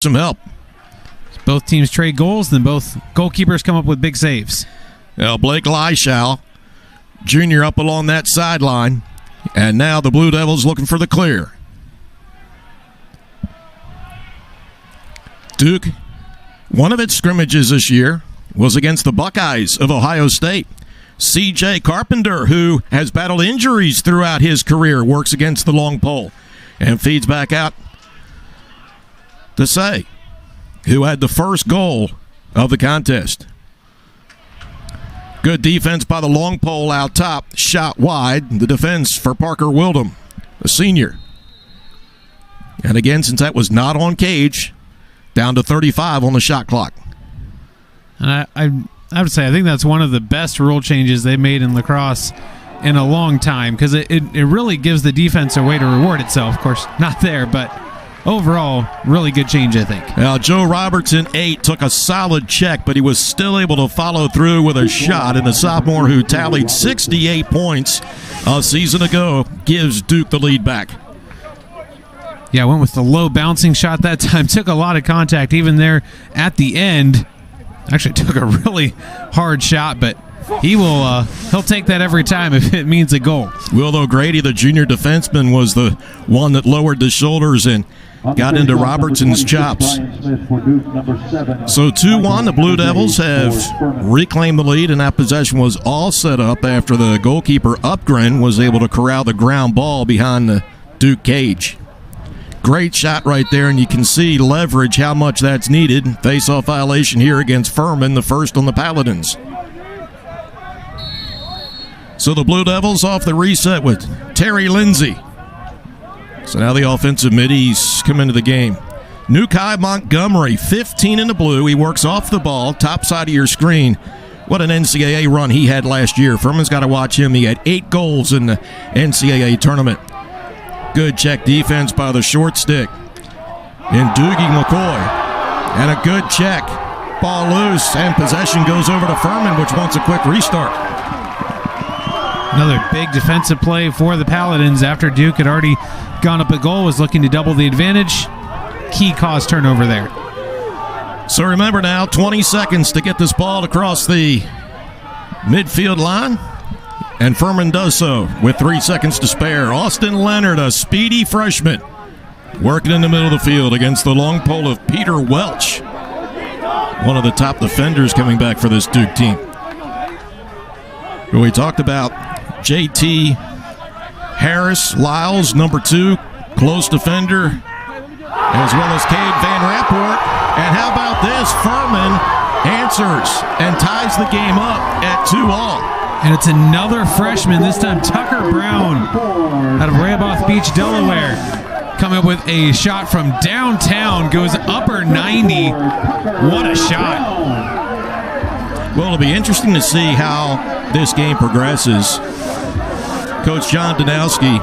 some help. Both teams trade goals, then both goalkeepers come up with big saves. Well, Blake Leishow, Jr. up along that sideline, and now the Blue Devils looking for the clear. Duke, one of its scrimmages this year was against the Buckeyes of Ohio State. C.J. Carpenter, who has battled injuries throughout his career, works against the long pole and feeds back out to Say, who had the first goal of the contest. Good defense by the long pole out top, shot wide. The defense for Parker Wildham, a senior. And again, since that was not on cage, down to 35 on the shot clock. And I would say I think that's one of the best rule changes they've made in lacrosse in a long time, because it really gives the defense a way to reward itself. Of course, not there, but overall, really good change, I think. Now, Joe Robertson, 8, took a solid check, but he was still able to follow through with a shot, and the sophomore who tallied 68 points a season ago gives Duke the lead back. Yeah, went with the low bouncing shot that time. Took a lot of contact even there at the end. Actually took a really hard shot, but he'll take that every time if it means a goal. Will O'Grady, the junior defenseman, was the one that lowered the shoulders and got into Robertson's chops. So 2-1, the Blue Devils have reclaimed the lead, and that possession was all set up after the goalkeeper Upgren was able to corral the ground ball behind the Duke cage. Great shot right there, and you can see leverage, how much that's needed. Face-off violation here against Furman, the first on the Paladins. So the Blue Devils off the reset with Terry Lindsay. So now the offensive middies come into the game. Nukai Montgomery, 15 in the blue. He works off the ball, top side of your screen. What an NCAA run he had last year. Furman's got to watch him. He had 8 goals in the NCAA tournament. Good check defense by the short stick. And Doogie McCoy. And a good check. Ball loose, and possession goes over to Furman, which wants a quick restart. Another big defensive play for the Paladins after Duke had already gone up a goal, was looking to double the advantage. Key cause turnover there. So remember now, 20 seconds to get this ball across the midfield line. And Furman does so with 3 seconds to spare. Austin Leonard, a speedy freshman, working in the middle of the field against the long pole of Peter Welch, one of the top defenders coming back for this Duke team. We talked about J.T. Harris, Lyles, number 2, close defender, as well as Cade Van Rapport. And how about this? Furman answers and ties the game up at 2-2. And it's another freshman, this time Tucker Brown out of Rehoboth Beach, Delaware. Coming up with a shot from downtown, goes upper 90. What a shot. Well, it'll be interesting to see how this game progresses. Coach John Danowski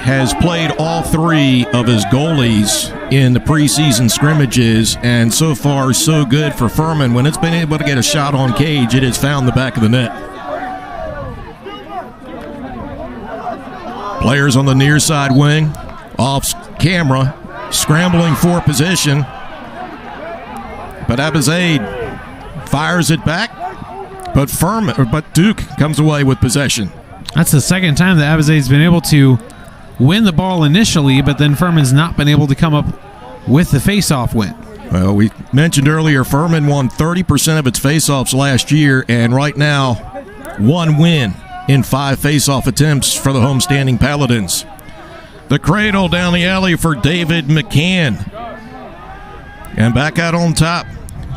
has played all 3 of his goalies in the preseason scrimmages, and so far so good for Furman. When it's been able to get a shot on cage, it has found the back of the net. Players on the near side wing, off camera, scrambling for position. But Abizaid fires it back, but Duke comes away with possession. That's the second time that Abizaid's been able to win the ball initially, but then Furman's not been able to come up with the face-off win. Well, we mentioned earlier Furman won 30% of its face-offs last year, and right now 1 win in 5 face-off attempts for the homestanding Paladins. The cradle down the alley for David McCann. And back out on top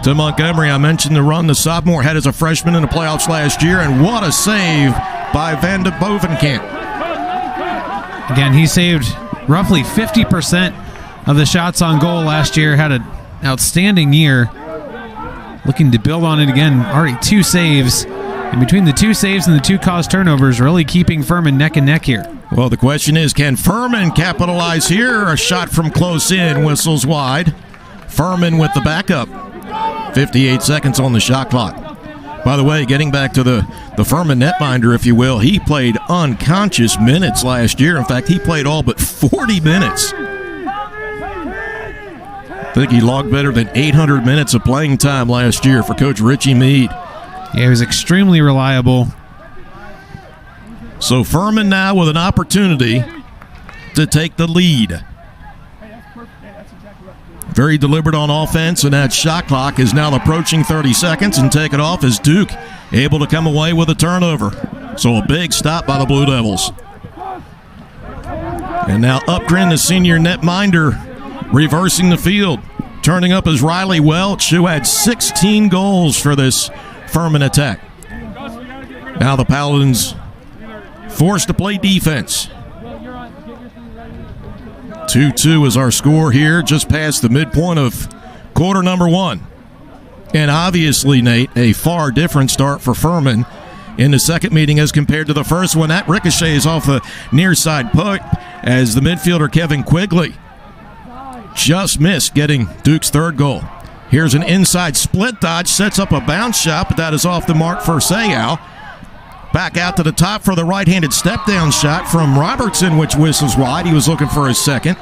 to Montgomery. I mentioned the run the sophomore had as a freshman in the playoffs last year, and what a save by Van de Bovenkamp. Again, he saved roughly 50% of the shots on goal last year. Had an outstanding year. Looking to build on it again. Already 2 saves. And between the 2 saves and the 2 caused turnovers, really keeping Furman neck and neck here. Well, the question is, can Furman capitalize here? A shot from close in, whistles wide. Furman with the backup. 58 seconds on the shot clock. By the way, getting back to the Furman netminder, if you will, he played unconscious minutes last year. In fact, he played all but 40 minutes. think he logged better than 800 minutes of playing time last year for Coach Richie Meade. Yeah, he was extremely reliable. So Furman now with an opportunity to take the lead. Very deliberate on offense, and that shot clock is now approaching 30 seconds, and take it off as Duke able to come away with a turnover. So a big stop by the Blue Devils. And now Upgren, the senior netminder, reversing the field. Turning up is Riley Welch, who had 16 goals for this Furman attack. Now the Paladins forced to play defense. 2-2 is our score here, just past the midpoint of quarter number 1. And obviously, Nate, a far different start for Furman in the second meeting as compared to the first one. That ricochets off the near side post as the midfielder Kevin Quigley just missed getting Duke's third goal. Here's an inside split dodge, sets up a bounce shot, but that is off the mark for Sayal. Back out to the top for the right-handed step-down shot from Robertson, which whistles wide. He was looking for his second.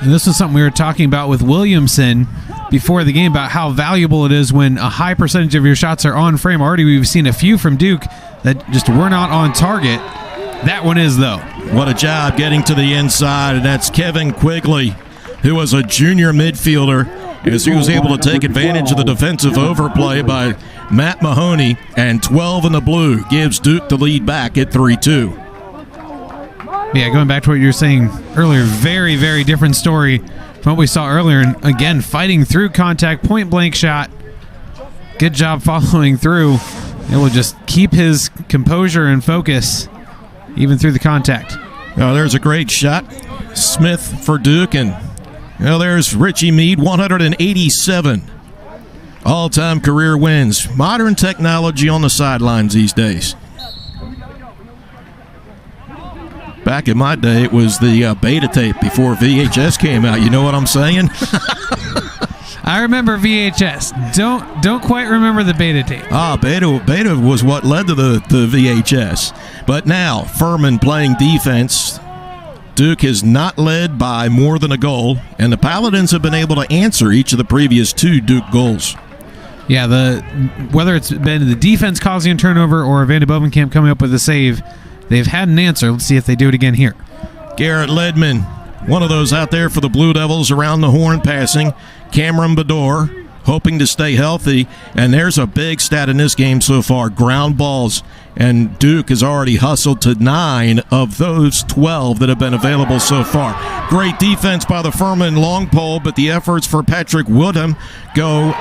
And this is something we were talking about with Williamson before the game about how valuable it is when a high percentage of your shots are on frame. Already we've seen a few from Duke that just were not on target. That one is, though. What a job getting to the inside, and that's Kevin Quigley, who was a junior midfielder, as he was able to take advantage of the defensive overplay by Matt Mahoney, and 12 in the blue gives Duke the lead back at 3-2. Yeah, going back to what you were saying earlier, very, very different story from what we saw earlier. And again, fighting through contact, point-blank shot. Good job following through. It will just keep his composure and focus even through the contact. Oh, there's a great shot. Smith for Duke, and there's Richie Meade, 187 all-time career wins. Modern technology on the sidelines these days. Back in my day, it was the beta tape before VHS came out. You know what I'm saying? I remember VHS. Don't quite remember the beta tape. Beta was what led to the VHS. But now, Furman playing defense. Duke has not led by more than a goal, and the Paladins have been able to answer each of the previous 2 Duke goals. Yeah, whether it's been the defense causing a turnover or Van de Bovenkamp coming up with a save, they've had an answer. Let's see if they do it again here. Garrett Ledman, one of those out there for the Blue Devils around the horn passing. Cameron Bador, hoping to stay healthy. And there's a big stat in this game so far, ground balls. And Duke has already hustled to 9 of those 12 that have been available so far. Great defense by the Furman long pole, but the efforts for Patrick Woodham go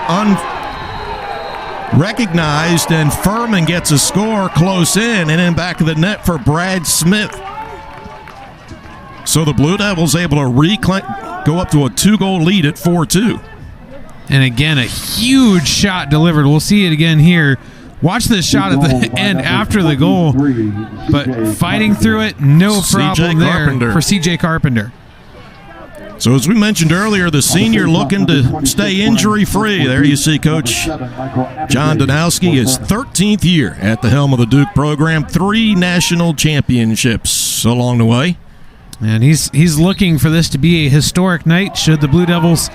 unrecognized, and Furman gets a score close in and then back of the net for Brad Smith. So the Blue Devils able to go up to a 2-goal lead at 4-2. And again, a huge shot delivered. We'll see it again here. Watch this shot at the end after the goal. But fighting through it, no problem there for C.J. Carpenter. So as we mentioned earlier, the senior looking to stay injury-free. There you see Coach John Danowski, his 13th year at the helm of the Duke program. 3 national championships along the way. And he's looking for this to be a historic night. Should the Blue Devils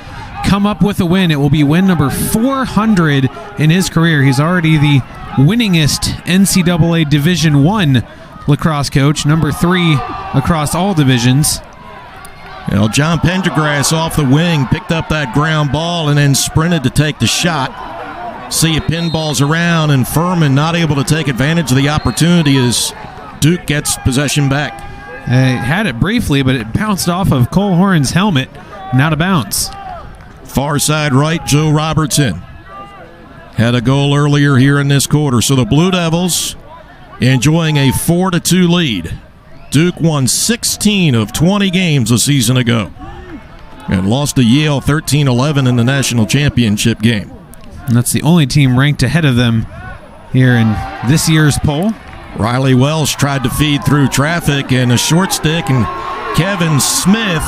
come up with a win, it will be win number 400 in his career. He's already the winningest NCAA Division I lacrosse coach, number 3 across all divisions. John Pendergrass off the wing picked up that ground ball and then sprinted to take the shot. See it pinballs around, and Furman not able to take advantage of the opportunity as Duke gets possession back. Had it briefly, but it bounced off of Cole Horan's helmet, not a bounce. Far side right, Joe Robertson had a goal earlier here in this quarter. So the Blue Devils enjoying a 4-2 lead. Duke won 16 of 20 games a season ago and lost to Yale 13-11 in the national championship game. And that's the only team ranked ahead of them here in this year's poll. Riley Welsh tried to feed through traffic and a short stick, and Kevin Smith,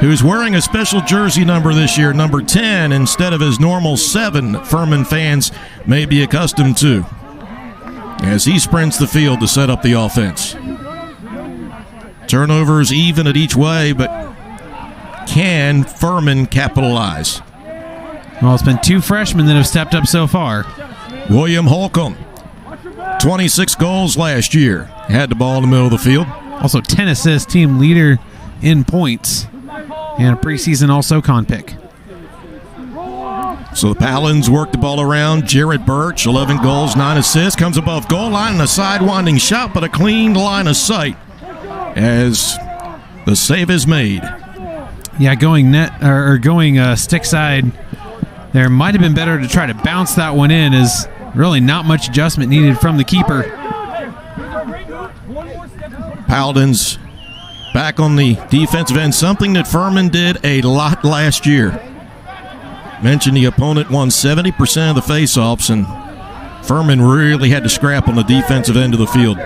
who's wearing a special jersey number this year, number 10, instead of his normal 7 Furman fans may be accustomed to, as he sprints the field to set up the offense. Turnovers even at each way, but can Furman capitalize? Well, it's been 2 freshmen that have stepped up so far. William Holcomb, 26 goals last year. Had the ball in the middle of the field. Also 10 assists, team leader in points. And a preseason all-SoCon pick. So the Paladins work the ball around. Jared Birch, 11 goals, 9 assists. Comes above goal line and a side-winding shot, but a clean line of sight as the save is made. Yeah, going stick side there might have been better to try to bounce that one in, as really not much adjustment needed from the keeper. Paladins back on the defensive end, something that Furman did a lot last year. Mentioned the opponent won 70% of the faceoffs, and Furman really had to scrap on the defensive end of the field.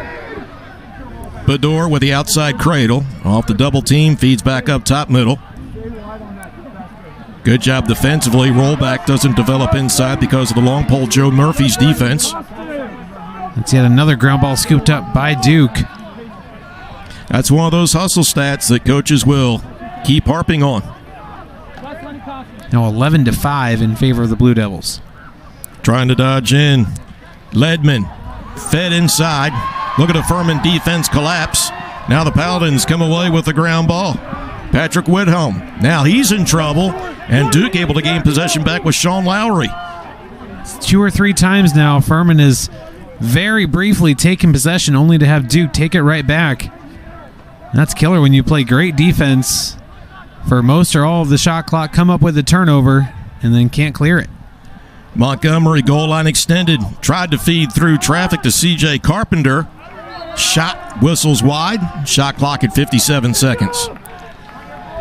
Bador with the outside cradle. Off the double team, feeds back up top middle. Good job defensively. Rollback doesn't develop inside because of the long pole Joe Murphy's defense. That's yet another ground ball scooped up by Duke. That's one of those hustle stats that coaches will keep harping on. Now 11-5 in favor of the Blue Devils. Trying to dodge in. Ledman fed inside. Look at the Furman defense collapse. Now the Paladins come away with the ground ball. Patrick Whitholm. Now he's in trouble, and Duke able to gain possession back with Sean Lowry. It's 2 or 3 times now Furman has very briefly taken possession only to have Duke take it right back. That's killer when you play great defense for most or all of the shot clock, come up with a turnover, and then can't clear it. Montgomery, goal line extended. Tried to feed through traffic to C.J. Carpenter. Shot whistles wide. Shot clock at 57 seconds.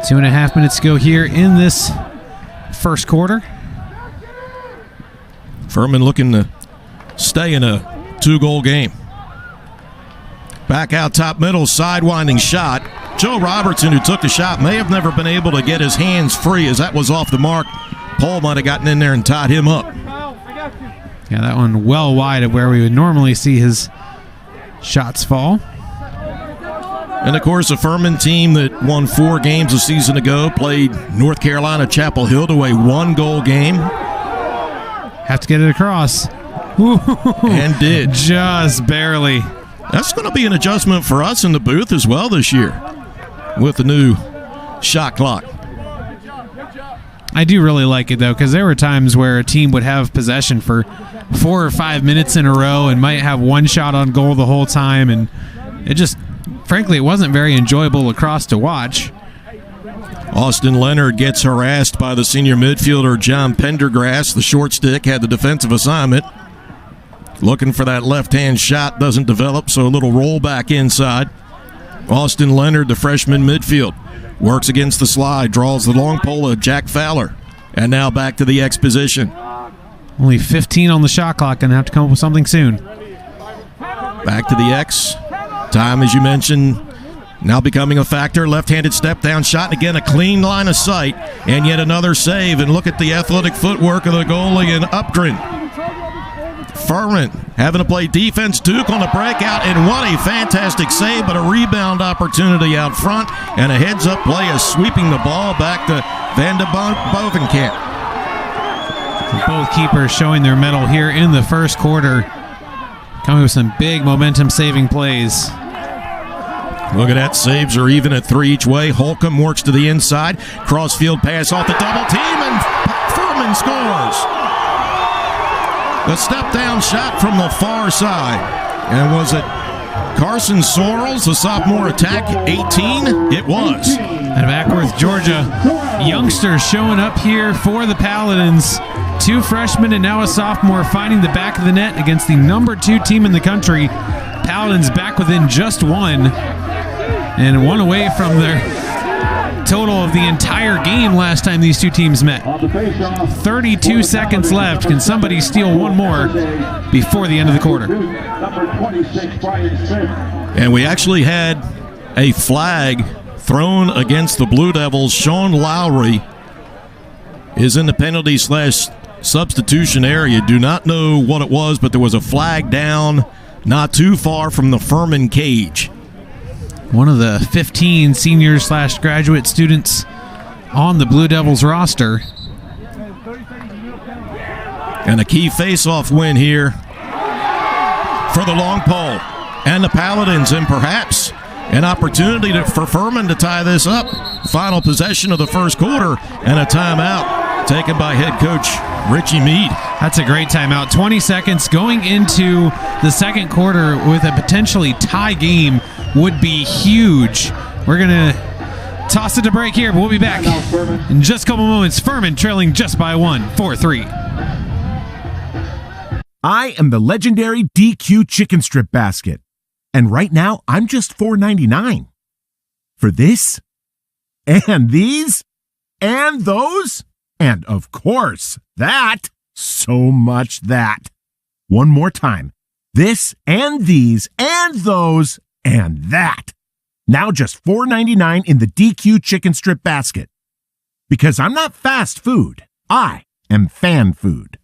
2.5 minutes to go here in this first quarter. Furman looking to stay in a 2-goal game. Back out top middle, sidewinding shot. Joe Robertson, who took the shot, may have never been able to get his hands free as that was off the mark. Paul might have gotten in there and tied him up. Yeah, that one well wide of where we would normally see his shots fall. And, of course, a Furman team that won 4 games a season ago played North Carolina Chapel Hill to a 1-goal game. Have to get it across. And did. Just barely. That's going to be an adjustment for us in the booth as well this year with the new shot clock. I do really like it, though, because there were times where a team would have possession for 4 or 5 minutes in a row and might have one shot on goal the whole time, and it just, frankly, it wasn't very enjoyable lacrosse to watch. Austin Leonard gets harassed by the senior midfielder John Pendergrass. The short stick had the defensive assignment. Looking for that left-hand shot, doesn't develop, so a little roll back inside. Austin Leonard, the freshman midfield, works against the slide, draws the long pole of Jack Fowler, and now back to the X position. Only 15 on the shot clock, gonna have to come up with something soon. Back to the X. Time, as you mentioned, now becoming a factor. Left-handed step-down shot, and again a clean line of sight, and yet another save. And look at the athletic footwork of the goalie in Upgren. Furman having to play defense. Duke on the breakout, and what a fantastic save, but a rebound opportunity out front, and a heads-up play is sweeping the ball back to Van de Bovenkamp. Both keepers showing their mettle here in the first quarter, coming with some big momentum-saving plays. Look at that. Saves are even at 3 each way. Holcomb works to the inside. Cross-field pass off the double team, and Furman scores. The step-down shot from the far side. And was it Carson Sorrells, the sophomore attack, 18? It was. Out of Ackworth, Georgia, youngsters showing up here for the Paladins. 2 freshmen and now a sophomore finding the back of the net against the number 2 team in the country. Paladins back within just 1. And 1 away from their total of the entire game last time these 2 teams met. 32 seconds left. Can somebody steal 1 more before the end of the quarter? And we actually had a flag thrown against the Blue Devils. Sean Lowry is in the penalty/substitution area. Do not know what it was, but there was a flag down not too far from the Furman cage. One of the 15 seniors/graduate students on the Blue Devils roster. And a key face-off win here for the long pole and the Paladins, and perhaps an opportunity for Furman to tie this up. Final possession of the first quarter and a timeout taken by head coach Richie Meade. That's a great timeout. 20 seconds going into the second quarter with a potentially tie game would be huge. We're going to toss it to break here, but we'll be back in just a couple moments. Furman trailing just by 1, 4-3. I am the legendary DQ chicken strip basket. And right now, I'm just $4.99. For this, and these, and those, and of course, that, so much that. One more time. This, and these, and those, and that. Now just $4.99 in the DQ chicken strip basket. Because I'm not fast food. I am fan food.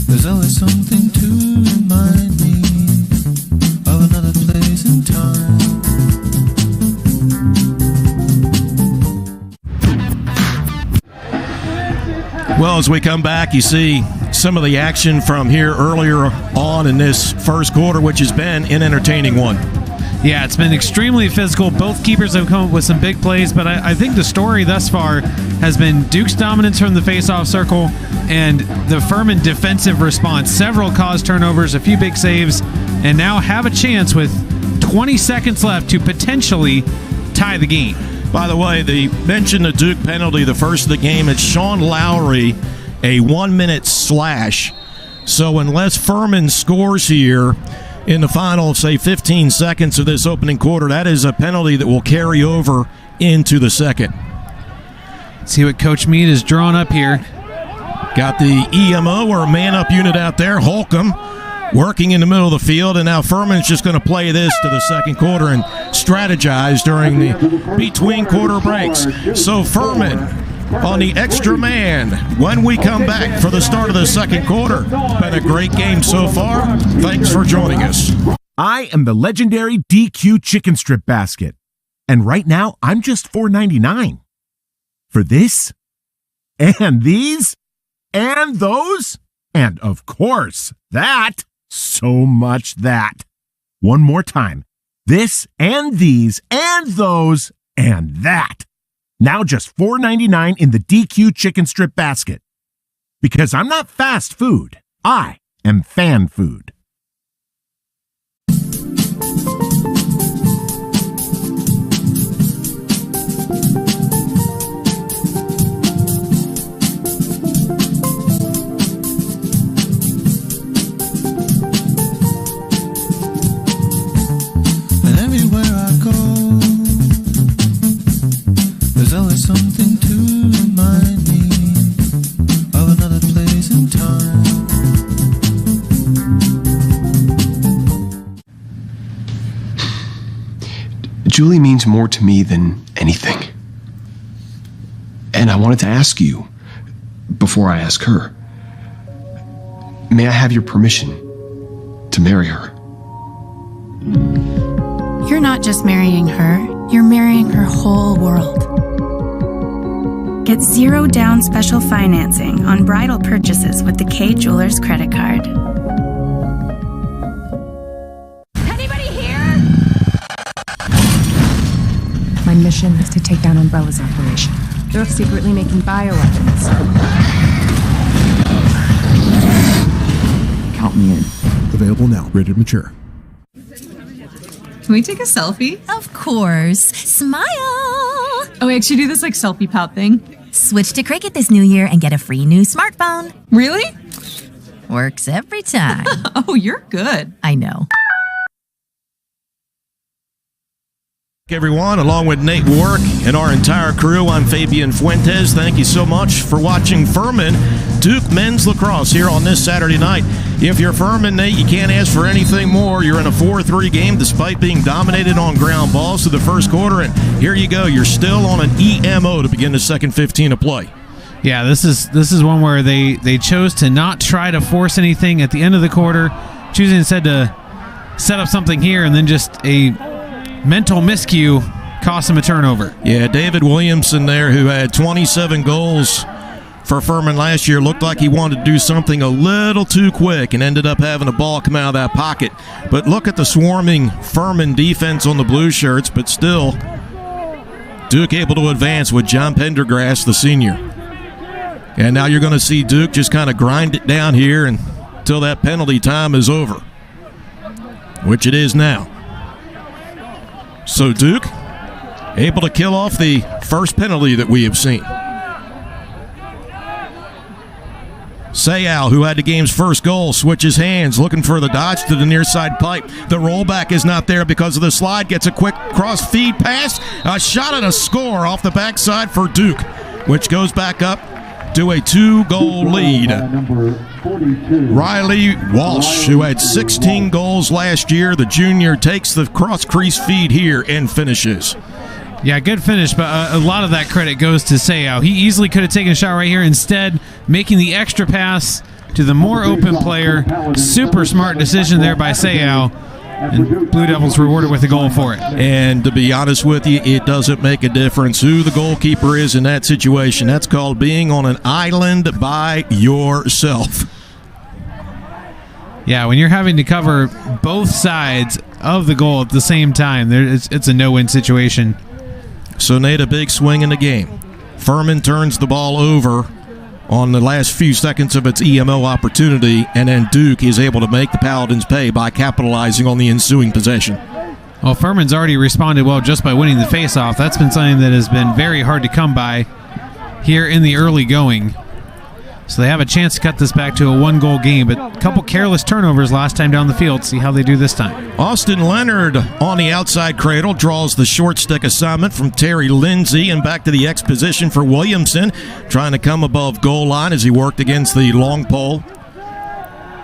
There's always something to remind me of another place and time. Well, as we come back, you see some of the action from here earlier on in this first quarter, which has been an entertaining one. Yeah, it's been extremely physical. Both keepers have come up with some big plays, but I think the story thus far has been Duke's dominance from the face-off circle and the Furman defensive response. Several caused turnovers, a few big saves, and now have a chance with 20 seconds left to potentially tie the game. By the way, they mentioned the Duke penalty, the first of the game. It's Sean Lowry, a 1-minute slash. So unless Furman scores here in the final, say, 15 seconds of this opening quarter, that is a penalty that will carry over into the second. See what Coach Meade has drawn up here. Got the EMO, or man-up unit out there, Holcomb, working in the middle of the field, and now Furman's just going to play this to the second quarter and strategize during the between quarter breaks. So Furman on the extra man when we come back for the start of the second quarter. Been a great game so far. Thanks for joining us. I am the legendary DQ chicken strip basket. And right now, I'm just $4.99. For this, and these, and those, and of course, that, so much that. One more time. This, and these, and those, and that. Now just $4.99 in the DQ chicken strip basket. Because I'm not fast food. I am fan food. And everywhere I go, there's always something to remind me of another place and time. Julie means more to me than anything. And I wanted to ask you, before I ask her, may I have your permission to marry her? You're not just marrying her, you're marrying her whole world. Get 0 down special financing on bridal purchases with the K Jewelers credit card. Anybody here? My mission is to take down Umbrella's operation. They're secretly making bioweapons. Count me in. Available now. Rated mature. Can we take a selfie? Of course. Smile! Oh, we actually do this like selfie pout thing. Switch to Cricut this new year and get a free new smartphone. Really? Works every time. Oh, you're good. I know. Everyone, along with Nate Warwick and our entire crew, I'm Fabian Fuentes. Thank you so much for watching Furman Duke men's lacrosse here on this Saturday night. If you're Furman, Nate, you can't ask for anything more. You're in a 4-3 game despite being dominated on ground balls through the first quarter, and here you go. You're still on an EMO to begin the second 15 of play. Yeah, this is one where they chose to not try to force anything at the end of the quarter, choosing instead to set up something here, and then just a mental miscue cost him a turnover. Yeah, David Williamson there, who had 27 goals for Furman last year, looked like he wanted to do something a little too quick and ended up having a ball come out of that pocket. But look at the swarming Furman defense on the blue shirts, but still Duke able to advance with John Pendergrass, the senior. And now you're going to see Duke just kind of grind it down here until that penalty time is over, which it is now. So Duke able to kill off the first penalty that we have seen. Sayal, who had the game's first goal, switches hands, looking for the dodge to the near side pipe. The rollback is not there because of the slide. Gets a quick cross feed pass. A shot and a score off the backside for Duke, which goes back up to a 2-goal lead. Riley Walsh, who had 16 goals last year, the junior, takes the cross-crease feed here and finishes. Yeah, good finish, but a lot of that credit goes to Sayal. He easily could have taken a shot right here, instead making the extra pass to the more open player. Super smart decision there by Sayal, and Blue Devils rewarded with a goal for it. And to be honest with you, it doesn't make a difference who the goalkeeper is in that situation. That's called being on an island by yourself. Yeah, when you're having to cover both sides of the goal at the same time, it's a no-win situation. So, Nate, a big swing in the game. Furman turns the ball over on the last few seconds of its EMO opportunity, and then Duke is able to make the Paladins pay by capitalizing on the ensuing possession. Well, Furman's already responded well just by winning the faceoff. That's been something that has been very hard to come by here in the early going. So they have a chance to cut this back to a 1-goal game, but a couple careless turnovers last time down the field. See how they do this time. Austin Leonard on the outside cradle draws the short stick assignment from Terry Lindsay, and back to the X position for Williamson, trying to come above goal line as he worked against the long pole.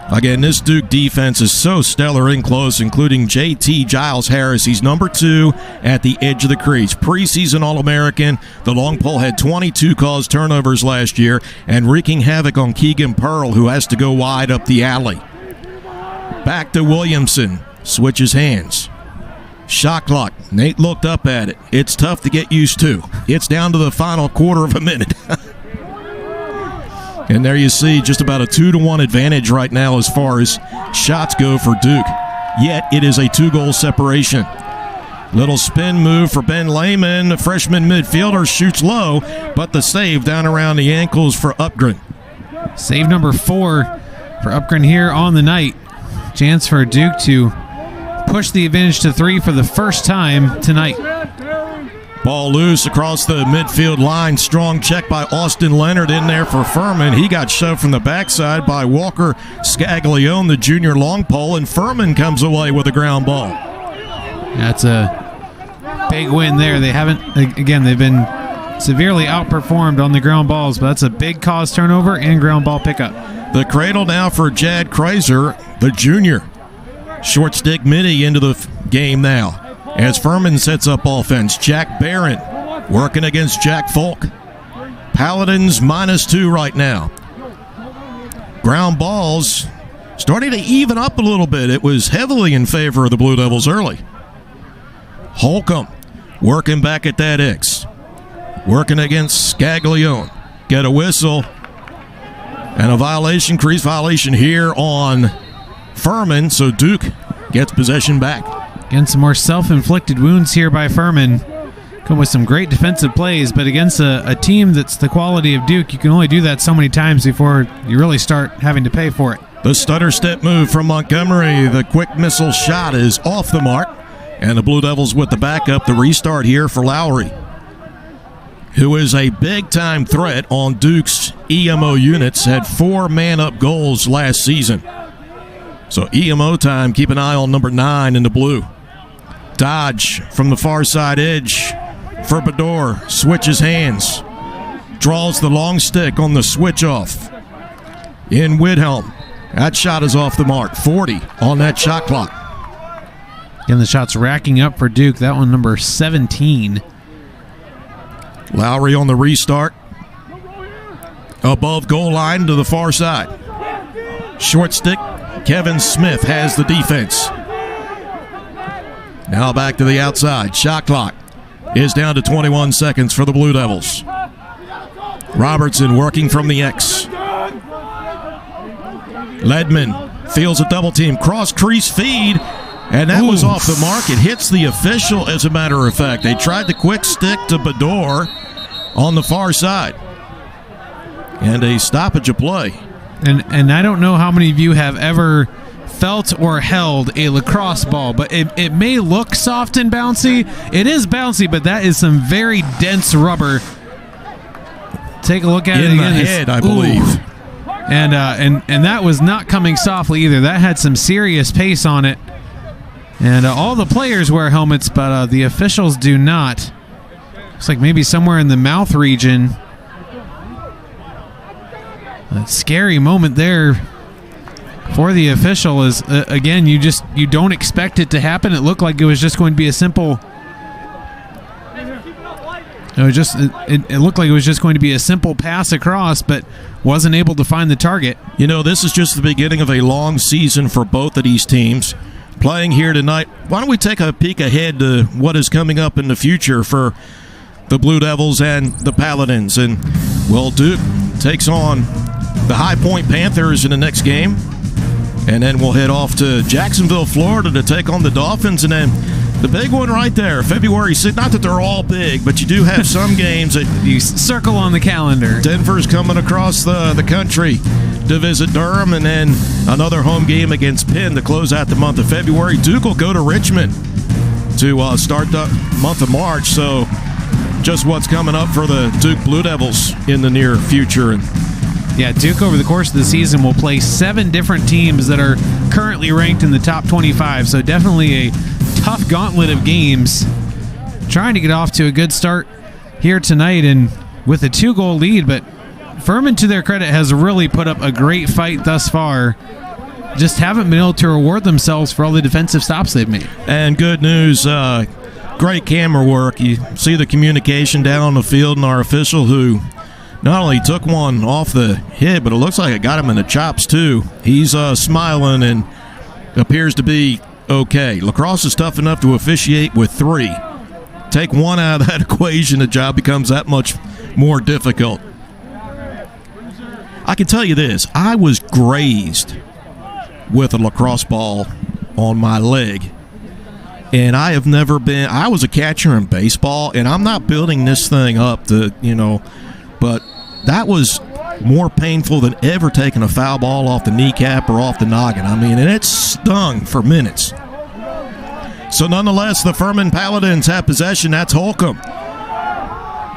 Again, this Duke defense is so stellar in close, including J.T. Giles Harris. He's number 2 at the edge of the crease. Preseason All-American. The long pole had 22 caused turnovers last year and wreaking havoc on Keegan Pearl, who has to go wide up the alley. Back to Williamson. Switches hands. Shot clock. Nate looked up at it. It's tough to get used to. It's down to the final quarter of a minute. And there you see just about a 2-1 advantage right now as far as shots go for Duke. Yet it is a 2-goal separation. Little spin move for Ben Lehman. The freshman midfielder shoots low, but the save down around the ankles for Upgren. Save number 4 for Upgren here on the night. Chance for Duke to push the advantage to 3 for the first time tonight. Ball loose across the midfield line. Strong check by Austin Leonard in there for Furman. He got shoved from the backside by Walker Scaglione, the junior long pole, and Furman comes away with a ground ball. That's a big win there. They haven't, again, they've been severely outperformed on the ground balls, but that's a big cause turnover and ground ball pickup. The cradle now for Jad Kreiser, the junior. Short stick midi into the game now. As Furman sets up offense, Jack Barron working against Jack Folk. Paladins -2 right now. Ground balls starting to even up a little bit. It was heavily in favor of the Blue Devils early. Holcomb working back at that X. Working against Scaglione. Get a whistle. And a violation, crease violation here on Furman, so Duke gets possession back. Again, some more self-inflicted wounds here by Furman. Come with some great defensive plays, but against a team that's the quality of Duke, you can only do that so many times before you really start having to pay for it. The stutter step move from Montgomery. The quick missile shot is off the mark. And the Blue Devils with the backup. The restart here for Lowry, who is a big-time threat on Duke's EMO units. Had 4 man-up goals last season. So EMO time, keep an eye on number 9 in the blue. Dodge from the far side edge for Bedore. Switches hands. Draws the long stick on the switch off. In Widhelm. That shot is off the mark. 40 on that shot clock. And the shots racking up for Duke. That one number 17. Lowry on the restart. Above goal line to the far side. Short stick. Kevin Smith has the defense. Now back to the outside. Shot clock is down to 21 seconds for the Blue Devils. Robertson working from the X. Ledman feels a double team. Cross crease feed. And that was off the mark. It hits the official, as a matter of fact. They tried the quick stick to Bedore on the far side. And a stoppage of play. And I don't know how many of you have ever felt or held a lacrosse ball, but it may look soft and bouncy. It is bouncy, but that is some very dense rubber. Take a look at it again. In the head, I believe. And that was not coming softly either. That had some serious pace on it. And all the players wear helmets, but the officials do not. Looks like maybe somewhere in the mouth region. A scary moment there for the official is, again, you don't expect it to happen. It looked like it was just going to be a simple... It looked like it was just going to be a simple pass across, but wasn't able to find the target. You know, this is just the beginning of a long season for both of these teams. Playing here tonight, why don't we take a peek ahead to what is coming up in the future for the Blue Devils and the Paladins. And, well, Duke takes on the High Point Panthers in the next game. And then we'll head off to Jacksonville, Florida to take on the Dolphins. And then the big one right there, February 6th. Not that they're all big, but you do have some games that you circle on the calendar. Denver's coming across the country to visit Durham, and then another home game against Penn to close out the month of February. Duke will go to Richmond to start the month of March. So just what's coming up for the Duke Blue Devils in the near future. And yeah, Duke over the course of the season will play 7 different teams that are currently ranked in the top 25. So definitely a tough gauntlet of games. Trying to get off to a good start here tonight and with a 2-goal lead, but Furman, to their credit, has really put up a great fight thus far. Just haven't been able to reward themselves for all the defensive stops they've made. And good news, great camera work. You see the communication down on the field, and our official who not only took one off the head, but it looks like it got him in the chops too. He's smiling and appears to be okay. Lacrosse is tough enough to officiate with 3. Take one out of that equation, the job becomes that much more difficult. I can tell you this, I was grazed with a lacrosse ball on my leg. And I was a catcher in baseball, and I'm not building this thing up to, but that was more painful than ever taking a foul ball off the kneecap or off the noggin. I mean, and it stung for minutes. So nonetheless, the Furman Paladins have possession. That's Holcomb.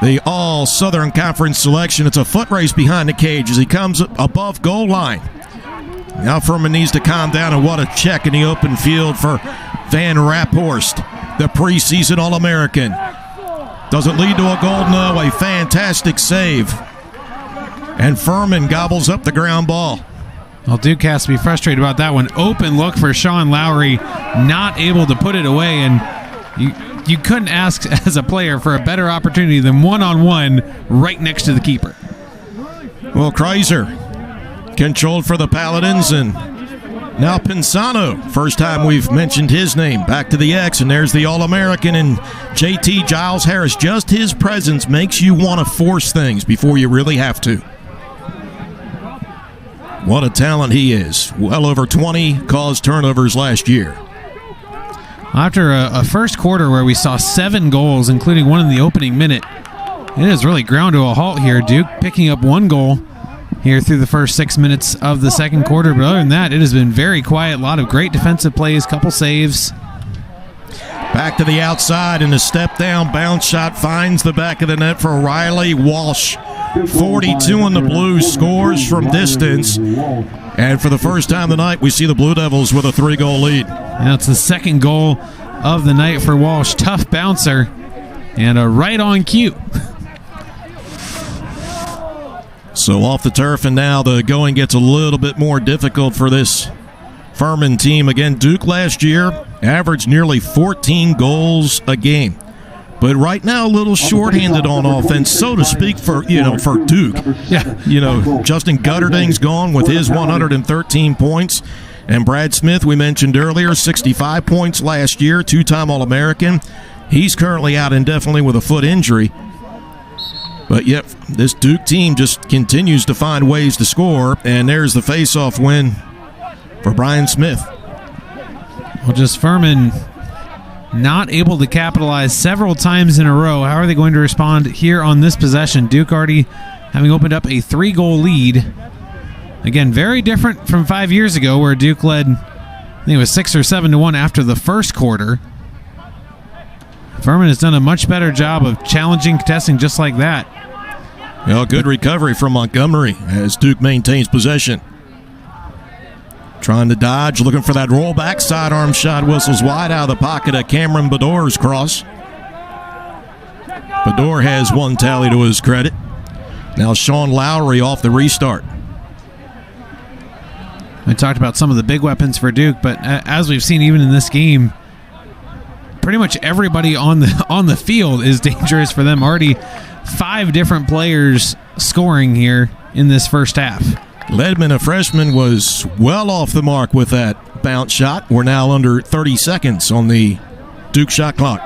The All-Southern Conference selection. It's a foot race behind the cage as he comes above goal line. Now Furman needs to calm down, and what a check in the open field for Van Raphorst, the preseason All-American. Doesn't lead to a goal, no, a fantastic save. And Furman gobbles up the ground ball. Well, Duke has to be frustrated about that one. Open look for Sean Lowry, not able to put it away, and you couldn't ask as a player for a better opportunity than one-on-one right next to the keeper. Well, Kreiser controlled for the Paladins, and now Pensano. First time we've mentioned his name. Back to the X, and there's the All-American and JT Giles Harris. Just his presence makes you want to force things before you really have to. What a talent he is. Well over 20 caused turnovers last year. After a first quarter where we saw 7 goals, including one in the opening minute, it has really ground to a halt here. Duke picking up 1 goal here through the first 6 minutes of the second quarter. But other than that, it has been very quiet. A lot of great defensive plays, couple saves. Back to the outside, and a step-down bounce shot finds the back of the net for Riley Walsh. 42 in the Blues, scores from distance. And for the first time tonight, we see the Blue Devils with a 3-goal lead. Now it's the second goal of the night for Walsh. Tough bouncer and a right on cue. So off the turf, and now the going gets a little bit more difficult for this Furman team. Again, Duke last year averaged nearly 14 goals a game. But right now, a little shorthanded on offense, so to speak, for Duke. Yeah, Justin Gutterding's gone with his 113 points, and Brad Smith, we mentioned earlier, 65 points last year, two-time All-American. He's currently out indefinitely with a foot injury. But yet, this Duke team just continues to find ways to score, and there's the face-off win for Brian Smith. Well, just Furman not able to capitalize several times in a row. How are they going to respond here on this possession? Duke already having opened up a 3-goal lead. Again, very different from 5 years ago where Duke led, I think it was 6 or 7-1 after the first quarter. Furman has done a much better job of challenging, contesting just like that. Well, good recovery from Montgomery as Duke maintains possession. Trying to dodge, looking for that rollback. Sidearm shot whistles wide out of the pocket of Cameron Bador's cross. Bador has one tally to his credit. Now Sean Lowry off the restart. I talked about some of the big weapons for Duke, but as we've seen even in this game, pretty much everybody on the field is dangerous for them. Already 5 different players scoring here in this first half. Ledman, a freshman, was well off the mark with that bounce shot. We're now under 30 seconds on the Duke shot clock.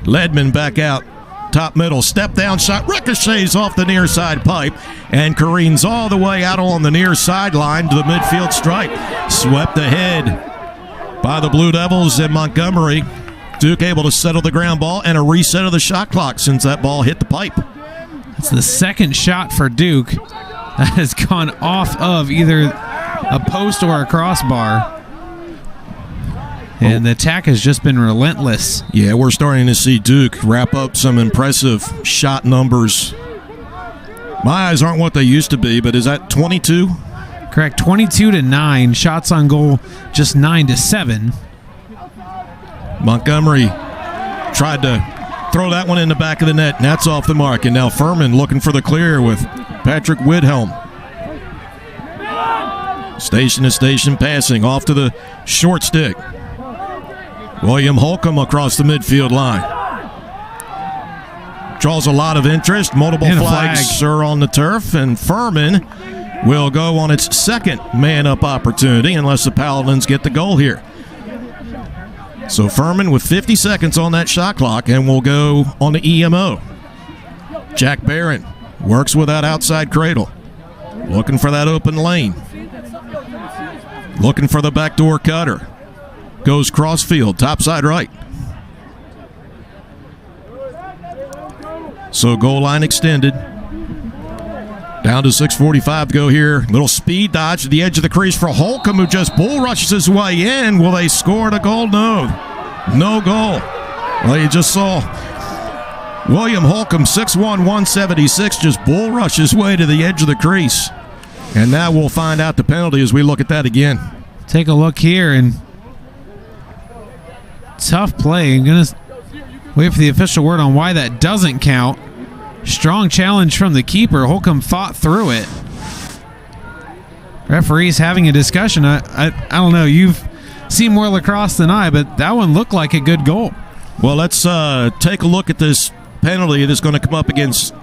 Ledman back out, top middle, step down shot, ricochets off the near side pipe and careens all the way out on the near sideline to the midfield stripe. Swept ahead by the Blue Devils and Montgomery. Duke able to settle the ground ball and a reset of the shot clock since that ball hit the pipe. It's the second shot for Duke that has gone off of either a post or a crossbar. And the attack has just been relentless. Yeah, we're starting to see Duke wrap up some impressive shot numbers. My eyes aren't what they used to be, but is that 22? Correct, 22-9. Shots on goal just 9-7. Montgomery tried to throw that one in the back of the net, and that's off the mark. And now Furman looking for the clear with Patrick Widhelm. Station to station passing off to the short stick. William Holcomb across the midfield line. Draws a lot of interest. Multiple flags are on the turf, and Furman will go on its second man-up opportunity unless the Paladins get the goal here. So Furman with 50 seconds on that shot clock, and will go on the EMO. Jack Barron works with that outside cradle. Looking for that open lane. Looking for the backdoor cutter. Goes crossfield, topside right. So goal line extended. Down to 6:45 to go here. Little speed dodge to the edge of the crease for Holcomb, who just bull rushes his way in. Will they score a goal? No. No goal. Well, you just saw William Holcomb, 6'1", 176, just bull rush his way to the edge of the crease. And now we'll find out the penalty as we look at that again. Take a look here, and tough play. I'm going to wait for the official word on why that doesn't count. Strong challenge from the keeper. Holcomb fought through it. Referees having a discussion. I don't know. You've seen more lacrosse than I, but that one looked like a good goal. Well, let's take a look at this penalty that's going to come up against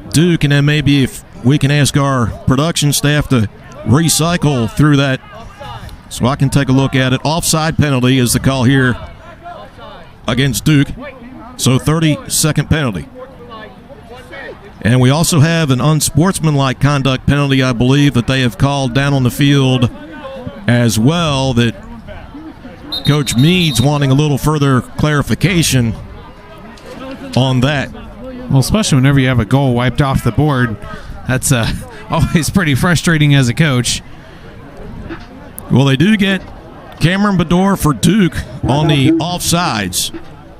Duke, and then maybe if we can ask our production staff to recycle through that so I can take a look at it. Offside penalty is the call here against Duke. So 30-second penalty. And we also have an unsportsmanlike conduct penalty, I believe, that they have called down on the field as well, that Coach Meade's wanting a little further clarification on that. Well, especially whenever you have a goal wiped off the board, that's always pretty frustrating as a coach. Well, they do get Cameron Bador for Duke on the offsides.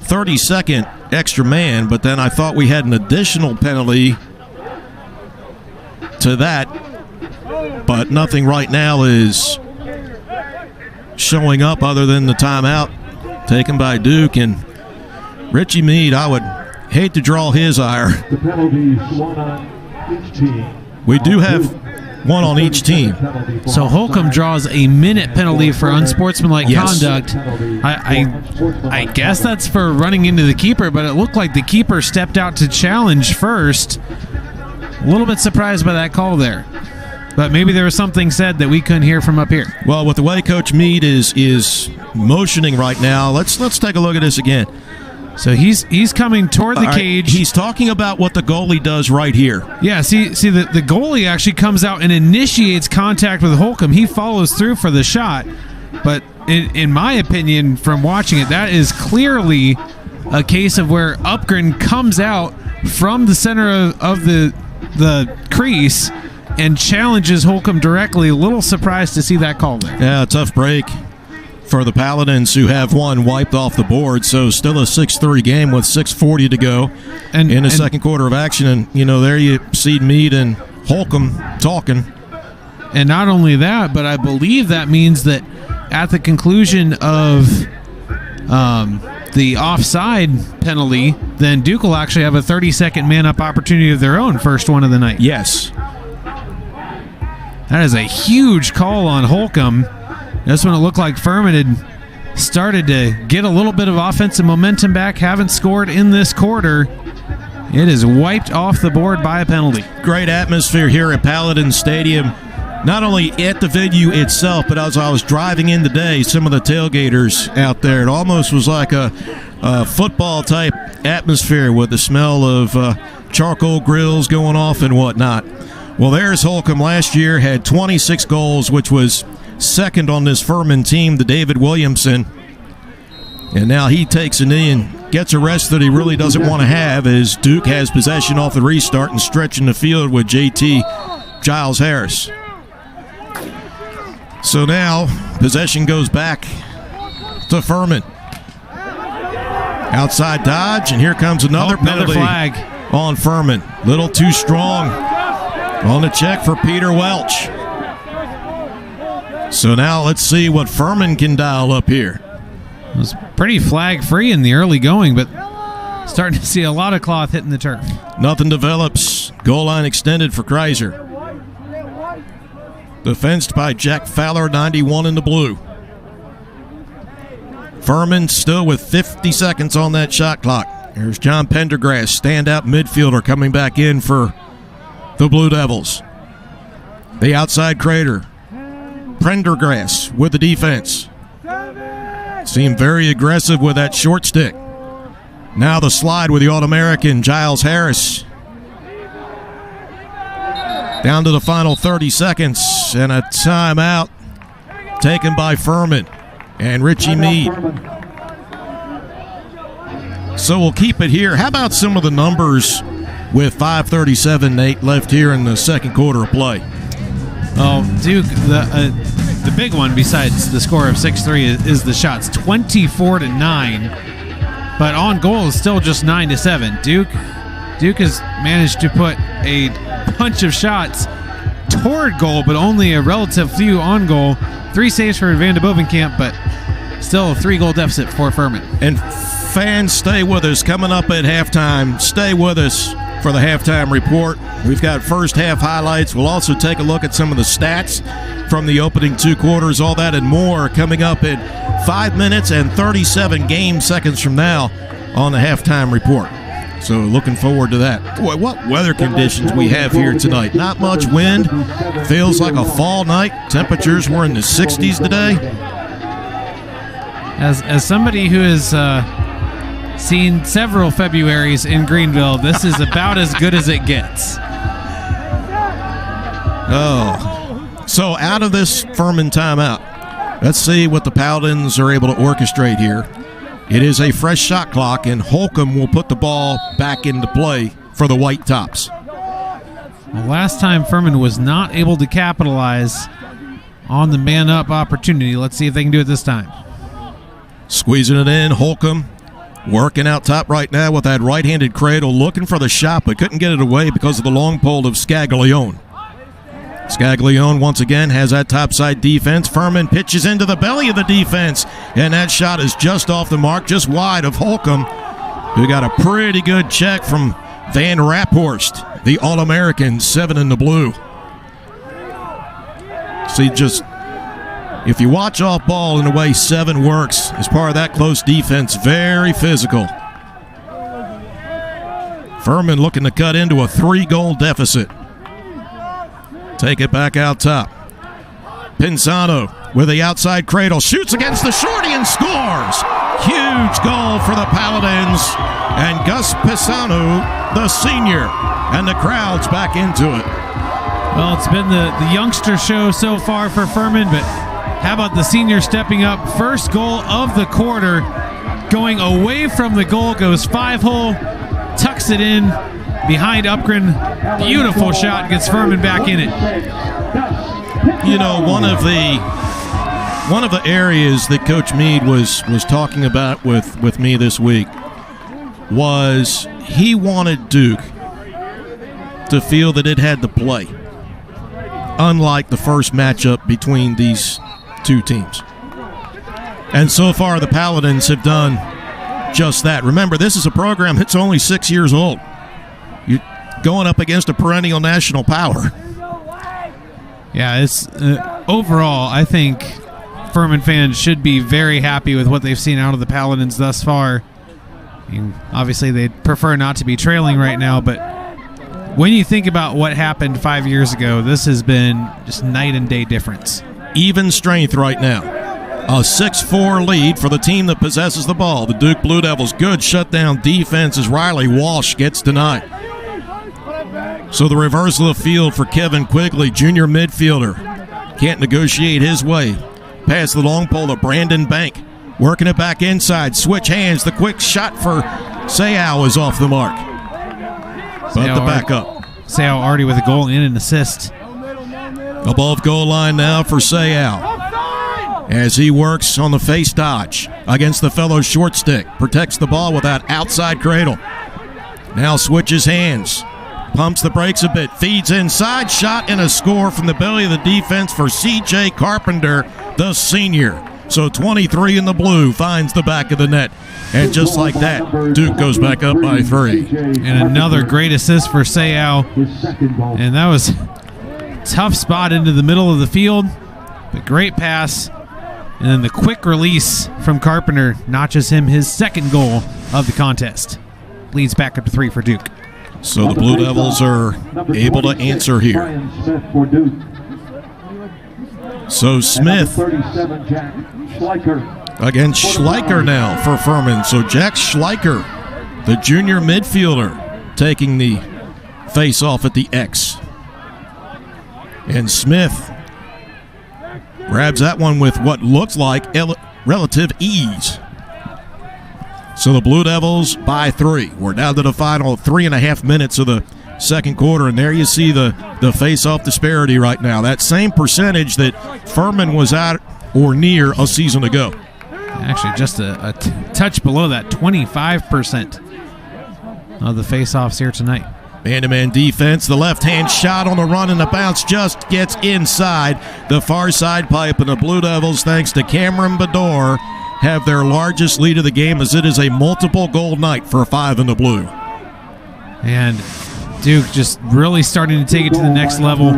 30-second extra man, but then I thought we had an additional penalty to that, but nothing right now is showing up other than the timeout taken by Duke, and Richie Meade, I would hate to draw his ire. The penalties, one on each team. We do have one on each team. So Holcomb draws a minute penalty for unsportsmanlike conduct. I guess that's for running into the keeper, but it looked like the keeper stepped out to challenge first. A little bit surprised by that call there. But maybe there was something said that we couldn't hear from up here. Well, with the way Coach Meade is motioning right now, let's take a look at this again. So he's coming toward the cage. He's talking about what the goalie does right here. Yeah, see the goalie actually comes out and initiates contact with Holcomb. He follows through for the shot. But in my opinion, from watching it, that is clearly a case of where Upgren comes out from the center of the crease and challenges Holcomb directly. A little surprised to see that call there. Yeah, a tough break for the Paladins, who have one wiped off the board. So still a 6-3 game with 6:40 to go in the second quarter of action. And, there you see Meade and Holcomb talking. And not only that, but I believe that means that at the conclusion of the offside penalty, then Duke will actually have a 30-second man-up opportunity of their own, first one of the night. Yes. That is a huge call on Holcomb. That's when it looked like Furman had started to get a little bit of offensive momentum back, haven't scored in this quarter. It is wiped off the board by a penalty. Great atmosphere here at Paladin Stadium, not only at the venue itself, but as I was driving in today, some of the tailgaters out there, it almost was like a football-type atmosphere with the smell of charcoal grills going off and whatnot. Well, there's Holcomb. Last year had 26 goals, which was second on this Furman team to David Williamson. And now he takes a knee and gets a rest that he really doesn't want to have, as Duke has possession off the restart and stretching the field with JT Giles Harris. So now possession goes back to Furman. Outside dodge, and here comes another penalty flag on Furman. Little too strong on the check for Peter Welch. So now let's see what Furman can dial up here. It was pretty flag-free in the early going, but starting to see a lot of cloth hitting the turf. Nothing develops. Goal line extended for Kreiser. Defensed by Jack Fowler, 91 in the blue. Furman still with 50 seconds on that shot clock. There's John Pendergrass, standout midfielder, coming back in for the Blue Devils. The outside crater. Pendergrass with the defense. Seemed very aggressive with that short stick. Now the slide with the All-American Giles Harris. Down to the final 30 seconds and a timeout taken by Furman and Richie Meade. So we'll keep it here. How about some of the numbers with 5:37, Nate, left here in the second quarter of play? Oh, Duke, the big one besides the score of 6-3 is the shots, 24-9. But on goal is still just 9-7. Duke has managed to put a bunch of shots toward goal, but only a relative few on goal. 3 saves for Van de Bovenkamp, but still a 3-goal deficit for Furman. And fans, stay with us. Coming up at halftime, stay with us for the halftime report. We've got first half highlights. We'll also take a look at some of the stats from the opening 2 quarters. All that and more coming up in 5 minutes and 37 game seconds from now on the halftime report. So looking forward to that. Boy, what weather conditions we have here tonight. Not much wind. Feels like a fall night. Temperatures were in the 60s today. As somebody who has seen several Februaries in Greenville, this is about as good as it gets. Oh. So out of this Furman timeout, let's see what the Paladins are able to orchestrate here. It is a fresh shot clock, and Holcomb will put the ball back into play for the White Tops. The last time Furman was not able to capitalize on the man-up opportunity. Let's see if they can do it this time. Squeezing it in, Holcomb working out top right now with that right-handed cradle, looking for the shot, but couldn't get it away because of the long pole of Scaglione. Scaglione once again has that topside defense. Furman pitches into the belly of the defense, and that shot is just off the mark, just wide of Holcomb, who got a pretty good check from Van Raphorst, the All-American, 7 in the blue. See, just if you watch off ball and the way 7 works as part of that close defense, very physical. Furman looking to cut into a 3-goal deficit. Take it back out top. Pinzano with the outside cradle, shoots against the shorty and scores. Huge goal for the Paladins. And Gus Pisano, the senior, and the crowd's back into it. Well, it's been the youngster show so far for Furman, but how about the senior stepping up? First goal of the quarter, going away from the goal, goes 5-hole, tucks it in behind Upgren. Beautiful shot, gets Furman back in it. You know, one of the areas that Coach Meade was talking about with me this week was he wanted Duke to feel that it had to play, unlike the first matchup between these two teams. And so far the Paladins have done just that. Remember, this is a program that's only 6 years old. You're going up against a perennial national power. Yeah, it's overall, I think Furman fans should be very happy with what they've seen out of the Paladins thus far. I mean, obviously, they'd prefer not to be trailing right now, but when you think about what happened 5 years ago, this has been just night and day difference. Even strength right now. A 6-4 lead for the team that possesses the ball. The Duke Blue Devils, good shutdown defense as Riley Walsh gets denied. So the reversal of field for Kevin Quigley, junior midfielder. Can't negotiate his way. Pass the long pole to Brandon Bank. Working it back inside. Switch hands. The quick shot for Sayao is off the mark. But the backup. Sayao already with a goal and an assist. Above goal line now for Sayao. As he works on the face dodge against the fellow short stick. Protects the ball with that outside cradle. Now switches hands. Pumps the brakes a bit, feeds inside, shot and a score from the belly of the defense for C.J. Carpenter, the senior. So 23 in the blue finds the back of the net. And just like that, Duke goes back up by 3. And another great assist for Sayao. And that was a tough spot into the middle of the field, but great pass. And then the quick release from Carpenter notches him his second goal of the contest. Leads back up to 3 for Duke. So the Blue Devils are able to answer here. So Smith against Schleicher now for Furman. So Jack Schleicher, the junior midfielder, taking the face-off at the X. And Smith grabs that one with what looks like relative ease. So the Blue Devils by 3. We're down to the final 3.5 minutes of the second quarter, and there you see the face-off disparity right now. That same percentage that Furman was at or near a season ago. Actually, just a touch below that, 25% of the face-offs here tonight. Man-to-man defense, the left-hand shot on the run and the bounce just gets inside the far side pipe, and the Blue Devils, thanks to Cameron Bedore, have their largest lead of the game as it is a multiple goal night for 5 in the blue. And Duke just really starting to take it to the next level.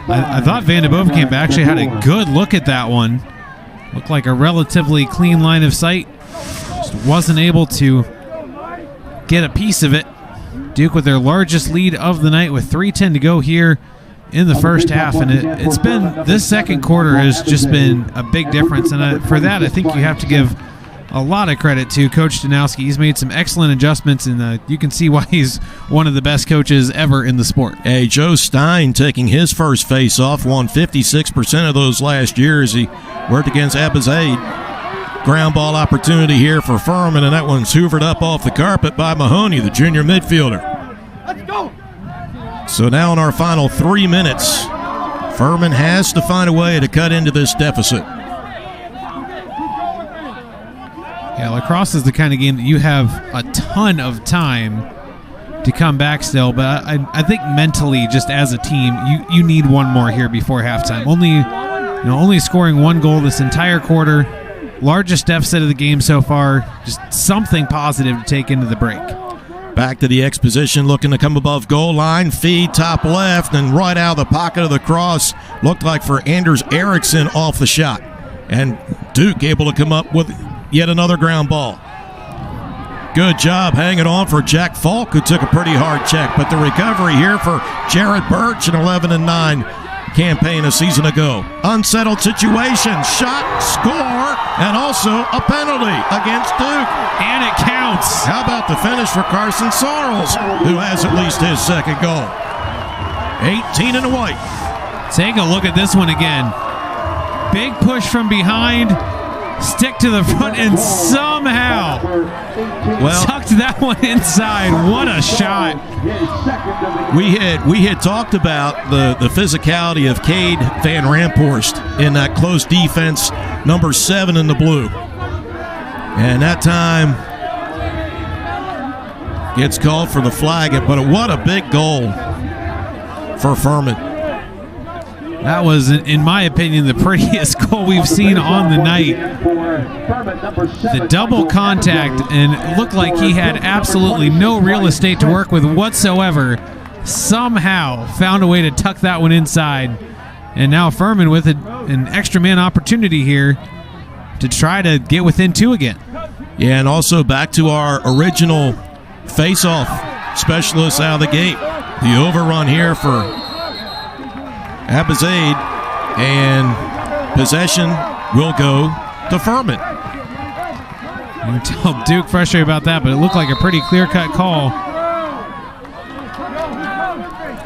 I thought Van de Bovenkamp actually had a good look at that one. Looked like a relatively clean line of sight. Just wasn't able to get a piece of it. Duke with their largest lead of the night with 3:10 to go here in the first half, and it's been, this second quarter has just been a big difference, and for that I think you have to give a lot of credit to Coach Danowski. He's made some excellent adjustments, and you can see why he's one of the best coaches ever in the sport. Hey, Joe Stein taking his first face-off, won 56% of those last year as he worked against Abizaid. Ground ball opportunity here for Furman, and that one's hoovered up off the carpet by Mahoney, the junior midfielder. Let's go. So now in our final 3 minutes, Furman has to find a way to cut into this deficit. Yeah, lacrosse is the kind of game that you have a ton of time to come back still, but I think mentally, just as a team, you need one more here before halftime. Only scoring one goal this entire quarter, largest deficit of the game so far. Just something positive to take into the break. Back to the X position, looking to come above goal line. Feed top left, and right out of the pocket of the cross. Looked like for Anders Eriksson off the shot. And Duke able to come up with yet another ground ball. Good job hanging on for Jack Falk, who took a pretty hard check. But the recovery here for Jared Birch, an 11-9 campaign a season ago. Unsettled situation, shot, score, and also a penalty against Duke. And it counts. How about the finish for Carson Sorrells, who has at least his second goal? 18 in the white. Take a look at this one again. Big push from behind, stick to the front, and somehow tucked that one inside. What a shot. We had talked about the physicality of Cade Van Ramphorst in that close defense, number 7 in the blue. And that time gets called for the flag, but what a big goal for Furman. That was, in my opinion, the prettiest goal we've seen on the night. The double contact, and it looked like he had absolutely no real estate to work with whatsoever. Somehow found a way to tuck that one inside. And now Furman with an extra man opportunity here to try to get within 2 again. Yeah, and also back to our original face-off specialist out of the gate. The overrun here for Abizaid, and possession will go to Furman. You can tell Duke frustrated about that, but it looked like a pretty clear-cut call.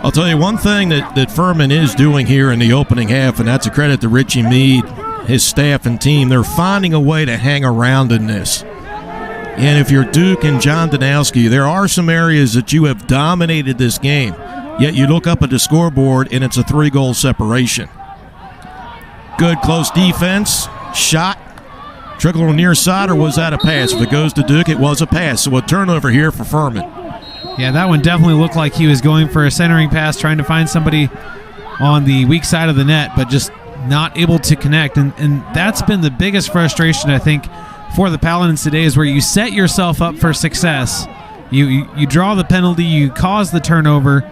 I'll tell you one thing that Furman is doing here in the opening half, and that's a credit to Richie Meade, his staff and team. They're finding a way to hang around in this. And if you're Duke and John Danowski, there are some areas that you have dominated this game. Yet you look up at the scoreboard, and it's a 3-goal separation. Good close defense. Shot. Trickle on near side, or was that a pass? If it goes to Duke, it was a pass. So a turnover here for Furman. Yeah, that one definitely looked like he was going for a centering pass, trying to find somebody on the weak side of the net, but just not able to connect. And that's been the biggest frustration, I think, for the Paladins today, is where you set yourself up for success. You draw the penalty, you cause the turnover,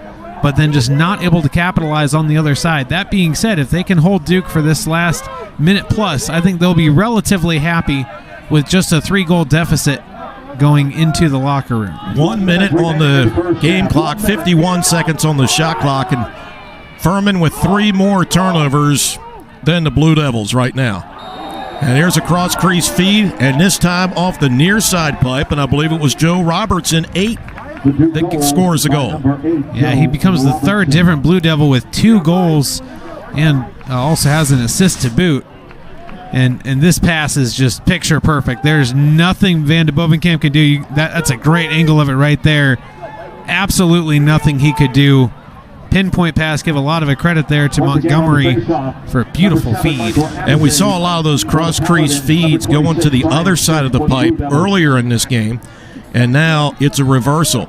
but then just not able to capitalize on the other side. That being said, if they can hold Duke for this last minute plus, I think they'll be relatively happy with just a 3-goal deficit going into the locker room. 1 minute on the game clock, 51 seconds on the shot clock, and Furman with 3 more turnovers than the Blue Devils right now. And here's a cross-crease feed, and this time off the near side pipe, and I believe it was Joe Robertson, 8 that scores a goal. Yeah, he becomes the 3rd different Blue Devil with 2 goals and also has an assist to boot. And this pass is just picture perfect. There's nothing Van de Bovenkamp can do. That's a great angle of it right there. Absolutely nothing he could do. Pinpoint pass, give a lot of a credit there to Montgomery for a beautiful feed. And we saw a lot of those cross-crease feeds going to the other side of the pipe earlier in this game. And now it's a reversal.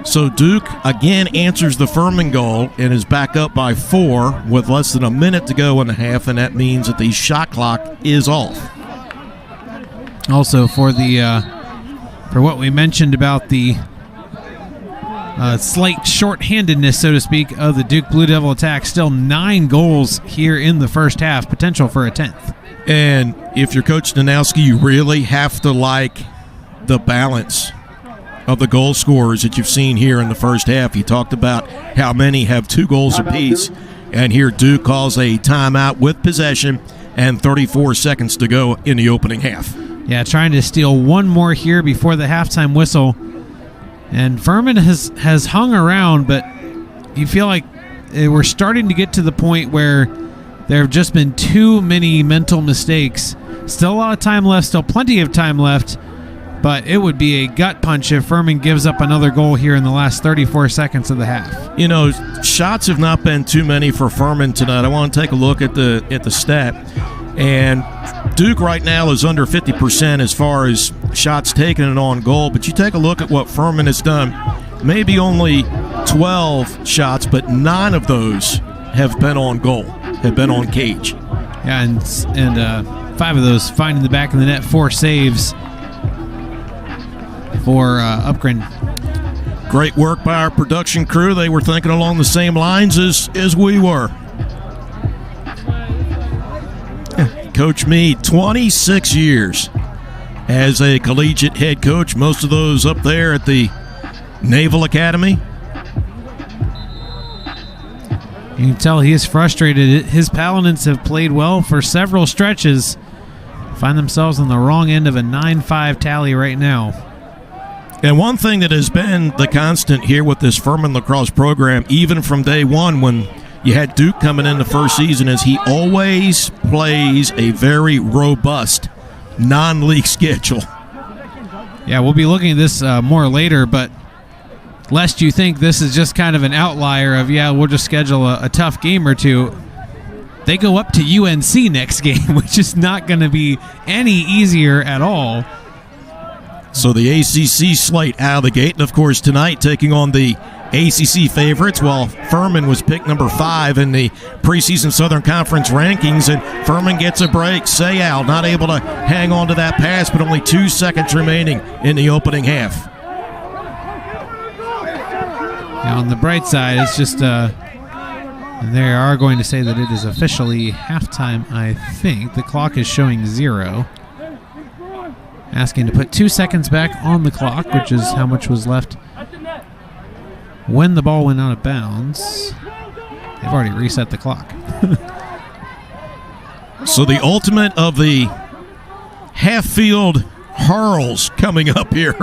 So Duke again answers the Furman goal and is back up by 4 with less than a minute to go in the half, and that means that the shot clock is off. Also for what we mentioned about the slight shorthandedness, so to speak, of the Duke Blue Devil attack, still 9 goals here in the first half, potential for a 10th. And if you're Coach Danowski, you really have to like the balance of the goal scorers that you've seen here in the first half. You talked about how many have 2 goals apiece, and here Duke calls a timeout with possession and 34 seconds to go in the opening half. Yeah, trying to steal one more here before the halftime whistle. And Furman has hung around, but you feel like we're starting to get to the point where there have just been too many mental mistakes. Still a lot of time left, still plenty of time left, but it would be a gut punch if Furman gives up another goal here in the last 34 seconds of the half. You know, shots have not been too many for Furman tonight. I want to take a look at the stat. And Duke right now is under 50% as far as shots taken and on goal. But you take a look at what Furman has done. maybe only 12 shots, but 9 of those have been on goal, have been on cage. Yeah, and 5 of those finding the back of the net, 4 saves for Upgren. Great work by our production crew. They were thinking along the same lines as we were. Coach Meade, 26 years as a collegiate head coach, most of those up there at the Naval Academy. You can tell he is frustrated. His Paladins have played well for several stretches. Find themselves on the wrong end of a 9-5 tally right now. And one thing that has been the constant here with this Furman lacrosse program, even from day one when you had Duke coming in the first season, is he always plays a very robust non-league schedule. Yeah, we'll be looking at this more later, but lest you think this is just kind of an outlier of, we'll just schedule a tough game or two, they go up to UNC next game, which is not going to be any easier at all. So the ACC slate out of the gate, and of course tonight taking on the ACC favorites, while Furman was picked number 5 in the preseason Southern Conference rankings, and Furman gets a break. Sayal not able to hang on to that pass, but only 2 seconds remaining in the opening half. Now on the bright side, it's just they are going to say that it is officially halftime, I think. The clock is showing 0. Asking to put 2 seconds back on the clock, which is how much was left when the ball went out of bounds. They've already reset the clock. So the ultimate of the half-field hurls coming up here.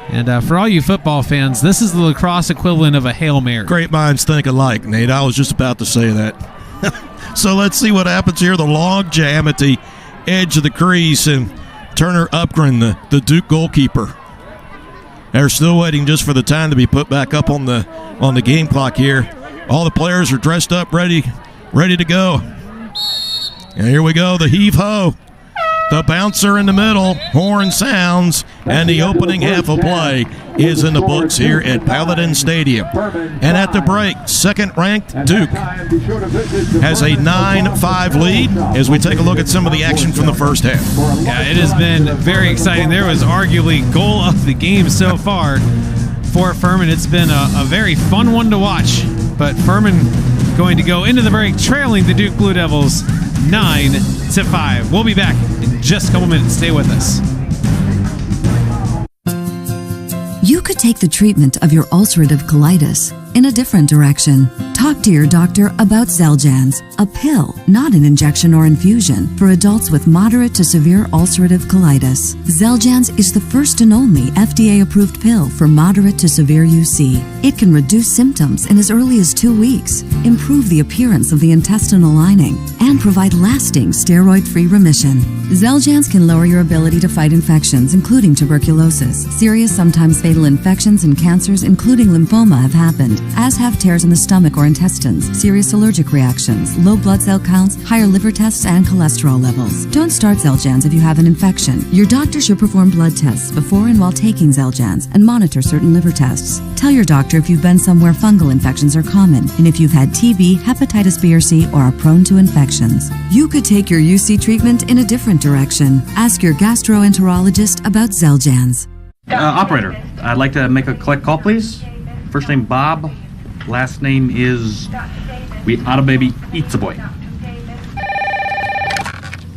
And for all you football fans, this is the lacrosse equivalent of a Hail Mary. Great minds think alike, Nate. I was just about to say that. So let's see what happens here. The log jam at the edge of the crease, and Turner Upgren, the Duke goalkeeper. They're still waiting just for the time to be put back up on the game clock here. All the players are dressed up, ready to go. And here we go, the heave-ho. The bouncer in the middle, horn sounds, and the opening half of play is in the books here at Paladin Stadium. And at the break, second-ranked Duke has a 9-5 lead as we take a look at some of the action from the first half. Yeah, it has been very exciting. There was arguably goal of the game so far for Furman. It's been a very fun one to watch, but Furman going to go into the break trailing the Duke Blue Devils 9-5. We'll be back in just a couple minutes. Stay with us. You could take the treatment of your ulcerative colitis in a different direction. Talk to your doctor about Xeljanz, a pill, not an injection or infusion, for adults with moderate to severe ulcerative colitis. Xeljanz is the first and only FDA-approved pill for moderate to severe UC. It can reduce symptoms in as early as 2 weeks, improve the appearance of the intestinal lining, and provide lasting steroid-free remission. Xeljanz can lower your ability to fight infections, including tuberculosis. Serious, sometimes fatal infections and cancers, including lymphoma, have happened, as have tears in the stomach or intestines, serious allergic reactions, low blood cell counts, higher liver tests, and cholesterol levels. Don't start Xeljanz if you have an infection. Your doctor should perform blood tests before and while taking Xeljanz and monitor certain liver tests. Tell your doctor if you've been somewhere fungal infections are common, and if you've had TB, hepatitis B or C, or are prone to infections. You could take your UC treatment in a different direction. Ask your gastroenterologist about Xeljanz. Operator, I'd like to make a collect call, please. First name Bob, last name is We Oughta Baby Eats a Boy.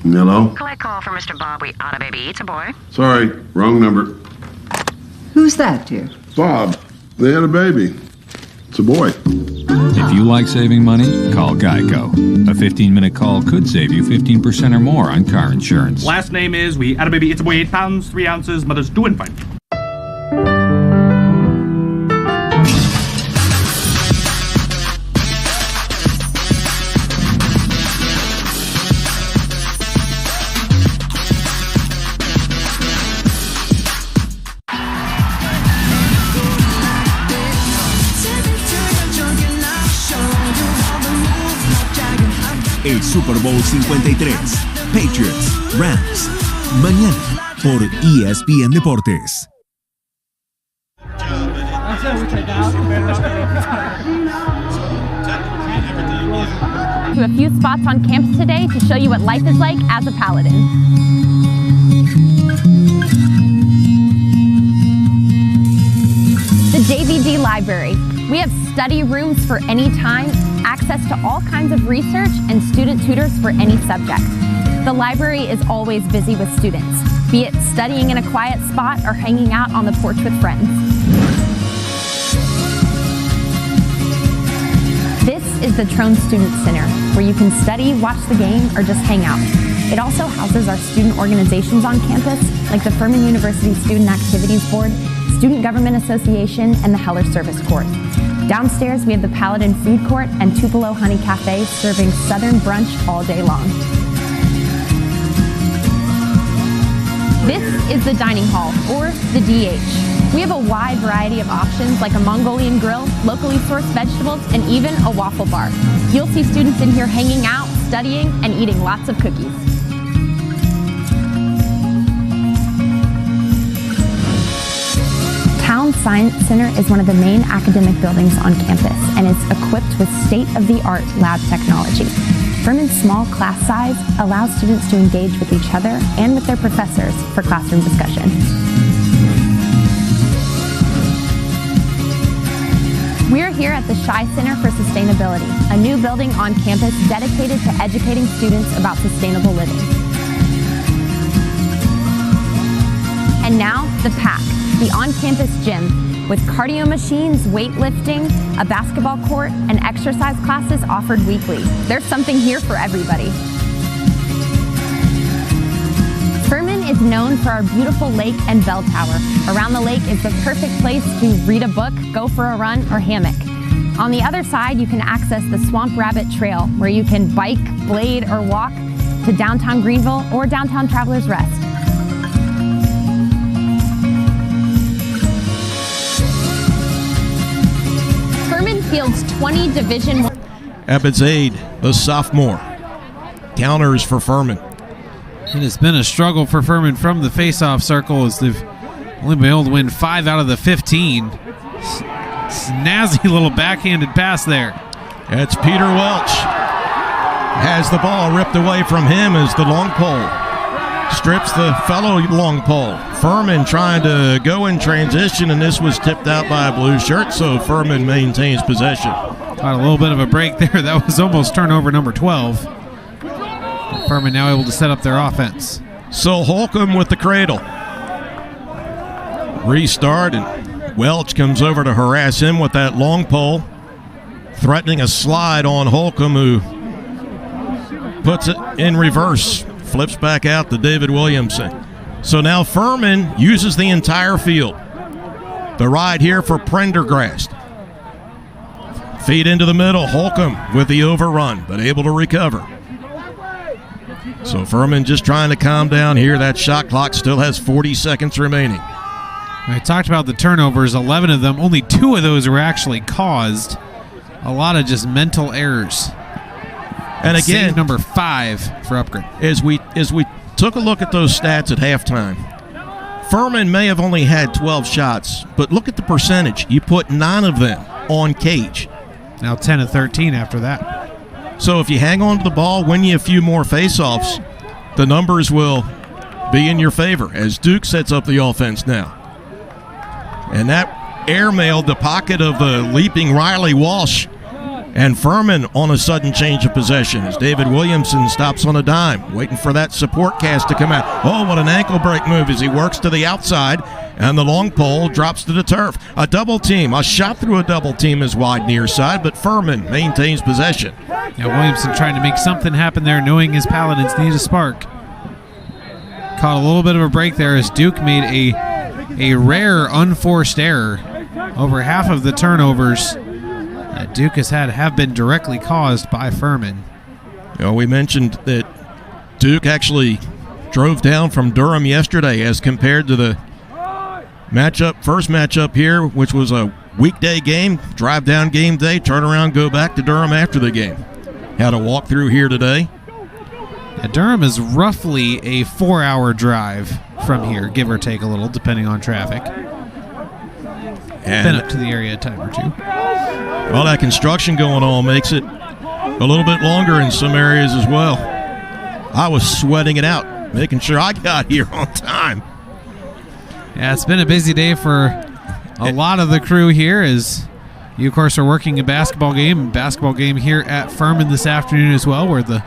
Hello? Collect call for Mr. Bob. We Oughta Baby Eats a Boy. Sorry, wrong number. Who's that, dear? Bob, they had a baby. It's a boy. If you like saving money, call Geico. A 15-minute call could save you 15% or more on car insurance. Last name is We Oughta Baby Eats a Boy, 8 pounds, 3 ounces. Mother's doing fine. El Super Bowl 53, Patriots, Rams, mañana por ESPN Deportes. To a few spots on campus today to show you what life is like as a paladin. The JVD Library. We have study rooms for any time, access to all kinds of research, and student tutors for any subject. The library is always busy with students, be it studying in a quiet spot or hanging out on the porch with friends. This is the Trone Student Center, where you can study, watch the game, or just hang out. It also houses our student organizations on campus, like the Furman University Student Activities Board, Student Government Association, and the Heller Service Corps. Downstairs, we have the Paladin Food Court and Tupelo Honey Cafe serving Southern brunch all day long. This is the dining hall, or the DH. We have a wide variety of options like a Mongolian grill, locally sourced vegetables, and even a waffle bar. You'll see students in here hanging out, studying, and eating lots of cookies. Town Science Center is one of the main academic buildings on campus and is equipped with state-of-the-art lab technology. Furman's small class size allows students to engage with each other and with their professors for classroom discussion. We're here at the Shy Center for Sustainability, a new building on campus dedicated to educating students about sustainable living. And now, the PAC, the on-campus gym, with cardio machines, weightlifting, a basketball court, and exercise classes offered weekly. There's something here for everybody. Furman is known for our beautiful lake and bell tower. Around the lake is the perfect place to read a book, go for a run, or hammock. On the other side, you can access the Swamp Rabbit Trail, where you can bike, blade, or walk to downtown Greenville or downtown Travelers Rest. Furman fields 20 Division I. Abedzaid, the sophomore. Counters for Furman. It has been a struggle for Furman from the face-off circle as they've only been able to win 5 out of the 15. Snazzy little backhanded pass there. That's Peter Welch. Has the ball ripped away from him as the long pole strips the fellow long pole. Furman trying to go in transition, and this was tipped out by a blue shirt, so Furman maintains possession. Got a little bit of a break there. That was almost turnover number 12. Furman now able to set up their offense. So Holcomb with the cradle. Restart, and Welch comes over to harass him with that long pole, threatening a slide on Holcomb, who puts it in reverse, flips back out to David Williamson. So now Furman uses the entire field. The ride here for Prendergast. Feed into the middle, Holcomb with the overrun, but able to recover. So Furman just trying to calm down here. That shot clock still has 40 seconds remaining. I talked about the turnovers, 11 of them. Only 2 of those were actually caused. A lot of just mental errors. And again, save number 5 for Upgrade. As we took a look at those stats at halftime, Furman may have only had 12 shots, but look at the percentage. You put 9 of them on cage. Now 10 of 13 after that. So if you hang on to the ball, win you a few more faceoffs, the numbers will be in your favor as Duke sets up the offense now. And that airmailed the pocket of the leaping Riley Walsh, and Furman on a sudden change of possession as David Williamson stops on a dime, waiting for that support cast to come out. Oh, what an ankle break move as he works to the outside, and the long pole drops to the turf. A double team, a shot through a double team is wide near side, but Furman maintains possession. Now Williamson trying to make something happen there, knowing his Paladins need a spark. Caught a little bit of a break there as Duke made a rare unforced error. Over half of the turnovers that Duke has had have been directly caused by Furman. You know, we mentioned that Duke actually drove down from Durham yesterday as compared to the first matchup here, which was a weekday game, drive down game day, turn around, go back to Durham after the game. Had a walk through here today. Yeah, Durham is roughly a 4-hour drive from here, give or take a little, depending on traffic. been up to the area a time or two. All that construction going on makes it a little bit longer in some areas as well. I was sweating it out, making sure I got here on time. Yeah, it's been a busy day for a lot of the crew here as you, of course, are working a basketball game here at Furman this afternoon as well, where the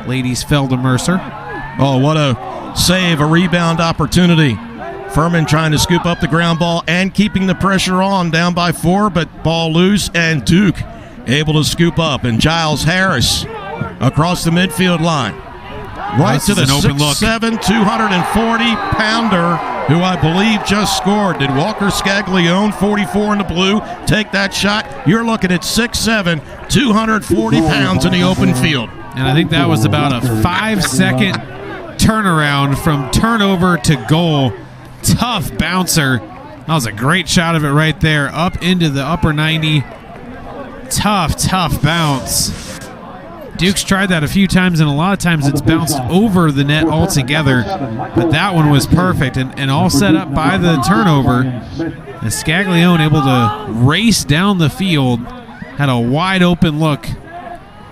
ladies fell to Mercer. Oh, what a save, a rebound opportunity. Furman trying to scoop up the ground ball and keeping the pressure on, down by 4, but ball loose, and Duke able to scoop up. And Giles Harris across the midfield line. Right to the 6'7", 240-pounder, who I believe just scored. Did Walker Scaglione, 44 in the blue, take that shot? You're looking at 6'7", 240 pounds in the open field. And I think that was about a 5-second turnaround from turnover to goal. Tough bouncer. That was a great shot of it right there, up into the upper 90. Tough bounce. Duke's tried that a few times, and a lot of times it's bounced over the net altogether. But that one was perfect, and all set up by the turnover. And Scaglione able to race down the field, had a wide open look.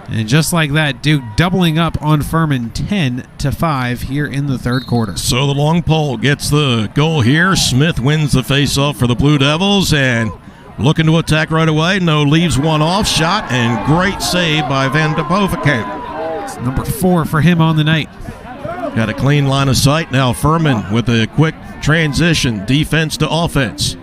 And just like that, Duke doubling up on Furman 10-5 here in the third quarter. So the long pole gets the goal here. Smith wins the faceoff for the Blue Devils and looking to attack right away. No, leaves one off. Shot and great save by Van de Bovenkamp. It's number 4 for him on the night. Got a clean line of sight. Now Furman with a quick transition, defense to offense.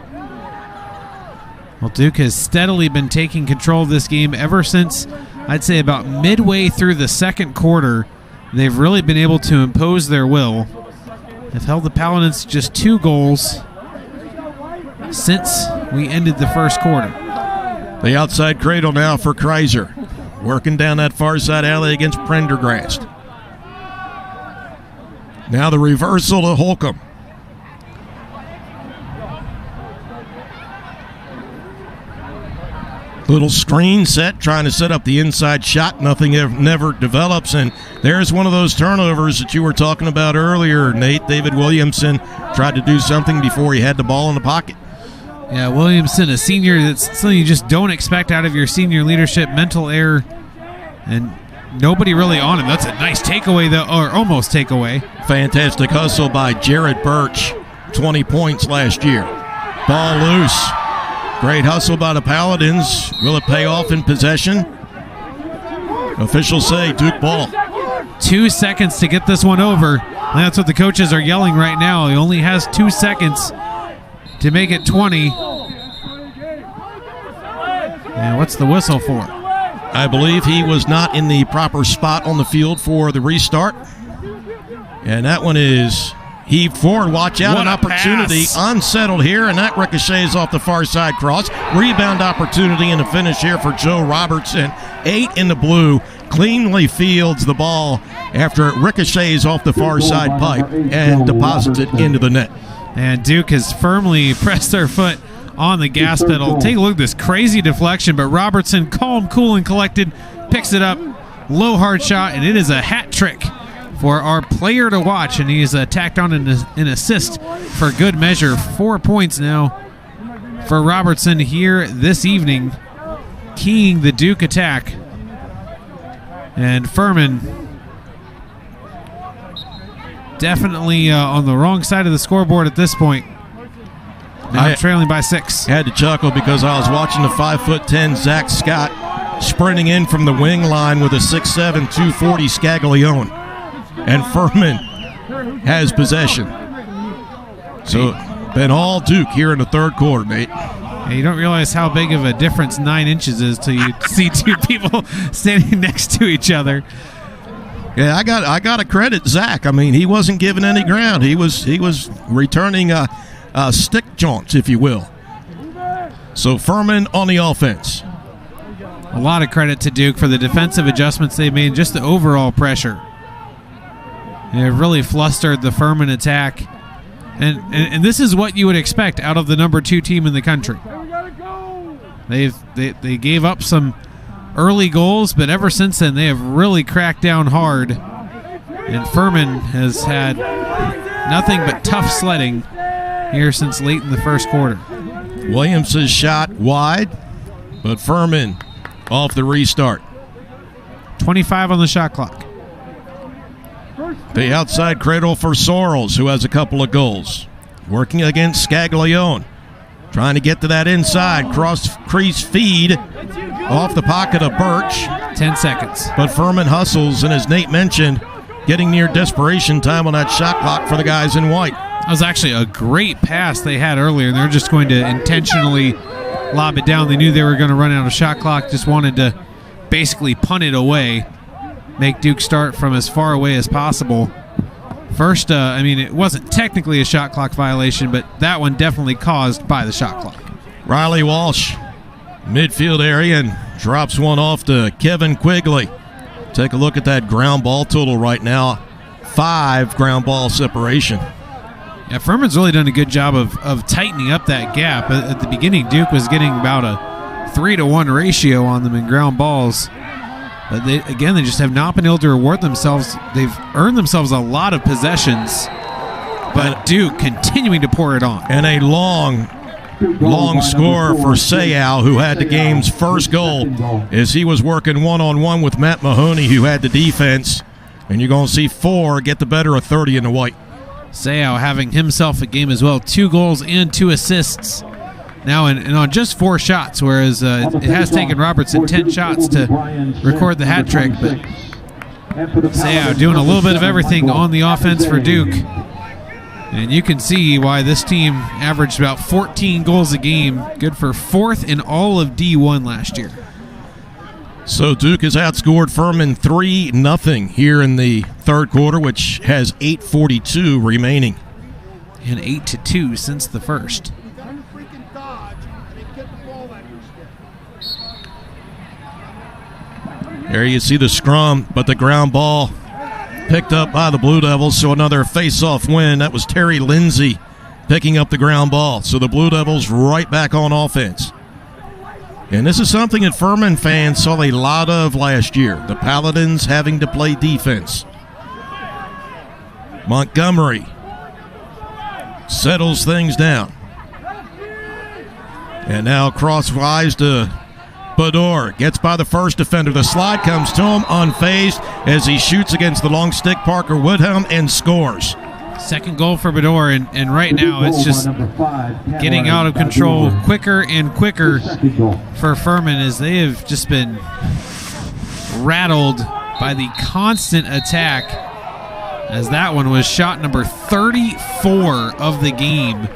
Well, Duke has steadily been taking control of this game ever since, I'd say, about midway through the second quarter. They've really been able to impose their will. They've held the Paladins just 2 goals since we ended the first quarter. The outside cradle now for Kreiser. Working down that far side alley against Prendergast. Now the reversal to Holcomb. Little screen set, trying to set up the inside shot. Nothing never develops, and there's one of those turnovers that you were talking about earlier, Nate. David Williamson tried to do something before he had the ball in the pocket. Yeah, Williamson, a senior, that's something you just don't expect out of your senior leadership. Mental error, and nobody really on him. That's a nice takeaway, though, or almost takeaway. Fantastic hustle by Jared Birch, 20 points last year. Ball loose. Great hustle by the Paladins. Will it pay off in possession? Officials say Duke ball. 2 seconds to get this one over. And that's what the coaches are yelling right now. He only has 2 seconds to make it 20. And what's the whistle for? I believe he was not in the proper spot on the field for the restart. And that one is heaved forward. Watch out, an opportunity. Pass. Unsettled here, and that ricochets off the far side cross. Rebound opportunity in the finish here for Joe Robertson. 8 in the blue. Cleanly fields the ball after it ricochets off the far side pipe and deposits it into the net. And Duke has firmly pressed their foot on the gas pedal. Take a look at this crazy deflection, but Robertson, calm, cool, and collected, picks it up. Low hard shot, and it is a hat trick for our player to watch, and he's tacked on an assist for good measure. 4 points now for Robertson here this evening, keying the Duke attack. And Furman definitely on the wrong side of the scoreboard at this point. Now trailing by 6. Had to chuckle because I was watching the 5'10" Zach Scott sprinting in from the wing line with a 6'7", 240 Scaglione. And Furman has possession. So been all Duke here in the third quarter, Nate. Yeah, you don't realize how big of a difference 9 inches is till you see 2 people standing next to each other. Yeah, I got to credit Zach. I mean, he wasn't giving any ground. He was returning stick jaunts, if you will. So Furman on the offense. A lot of credit to Duke for the defensive adjustments they've made, just the overall pressure. It really flustered the Furman attack. And this is what you would expect out of the number 2 team in the country. They gave up some early goals, but ever since then they have really cracked down hard. And Furman has had nothing but tough sledding here since late in the first quarter. Williams' shot wide, but Furman off the restart. 25 on the shot clock. The outside cradle for Sorrells, who has a couple of goals. Working against Scaglione. Trying to get to that inside. Cross-crease feed off the pocket of Birch. 10 seconds. But Furman hustles, and as Nate mentioned, getting near desperation time on that shot clock for the guys in white. That was actually a great pass they had earlier. They're just going to intentionally lob it down. They knew they were going to run out of shot clock. Just wanted to basically punt it away. Make Duke start from as far away as possible. First, it wasn't technically a shot clock violation, but that one definitely caused by the shot clock. Riley Walsh, midfield area, and drops one off to Kevin Quigley. Take a look at that ground ball total right now. 5 ground ball separation. Yeah, Furman's really done a good job of tightening up that gap. At the beginning, Duke was getting about a 3-to-1 ratio on them in ground balls. But they just have not been able to reward themselves. They've earned themselves a lot of possessions, but Duke continuing to pour it on. And a long score for Sayal, who had the game's first goal, as he was working one-on-one with Matt Mahoney, who had the defense. And you're going to see 4 get the better of 30 in the white. Sayal having himself a game as well. 2 goals and 2 assists. Now, and on just 4 shots, whereas it has taken Robertson 10 shots to record the hat trick. But Sayal doing a little bit of everything on the offense for Duke. And you can see why this team averaged about 14 goals a game. Good for 4th in all of D1 last year. So Duke has outscored Furman 3-0 here in the third quarter, which has 8:42 remaining. And 8-2 since the first. There you see the scrum, but the ground ball picked up by the Blue Devils, so another face-off win. That was Terry Lindsay picking up the ground ball. So the Blue Devils right back on offense. And this is something that Furman fans saw a lot of last year. The Paladins having to play defense. Montgomery settles things down. And now crosswise to Bador. Gets by the first defender. The slide comes to him unfazed as he shoots against the long stick Parker Woodham and scores. Second goal for Bador, and right now it's just getting out of control quicker and quicker for Furman as they have just been rattled by the constant attack, as that one was shot number 34 of the game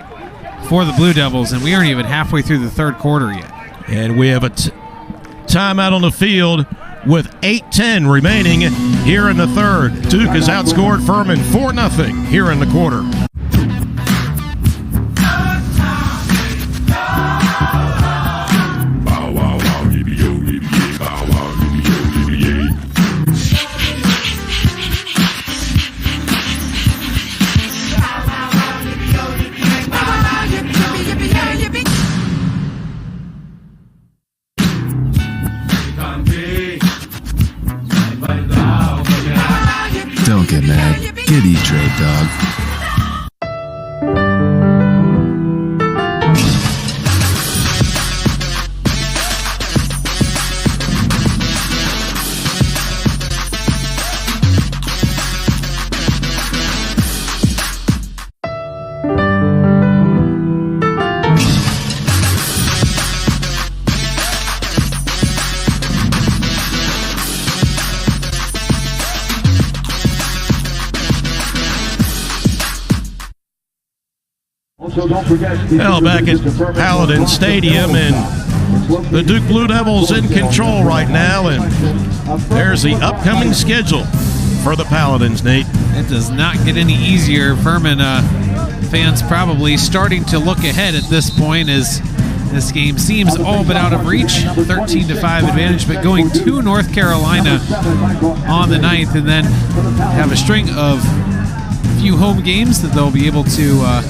for the Blue Devils, and we aren't even halfway through the third quarter yet. And we have a timeout on the field with 8:10 remaining here in the third. Duke has outscored Furman 4-0 here in the quarter. Don't get mad. Get E-Trade, dog. Well, back at Paladin Stadium, and the Duke Blue Devils in control right now, and there's the upcoming schedule for the Paladins, Nate. It does not get any easier. Furman fans probably starting to look ahead at this point as this game seems all but out of reach. 13-5 advantage, but going to North Carolina on the 9th, and then have a string of few home games that they'll be able to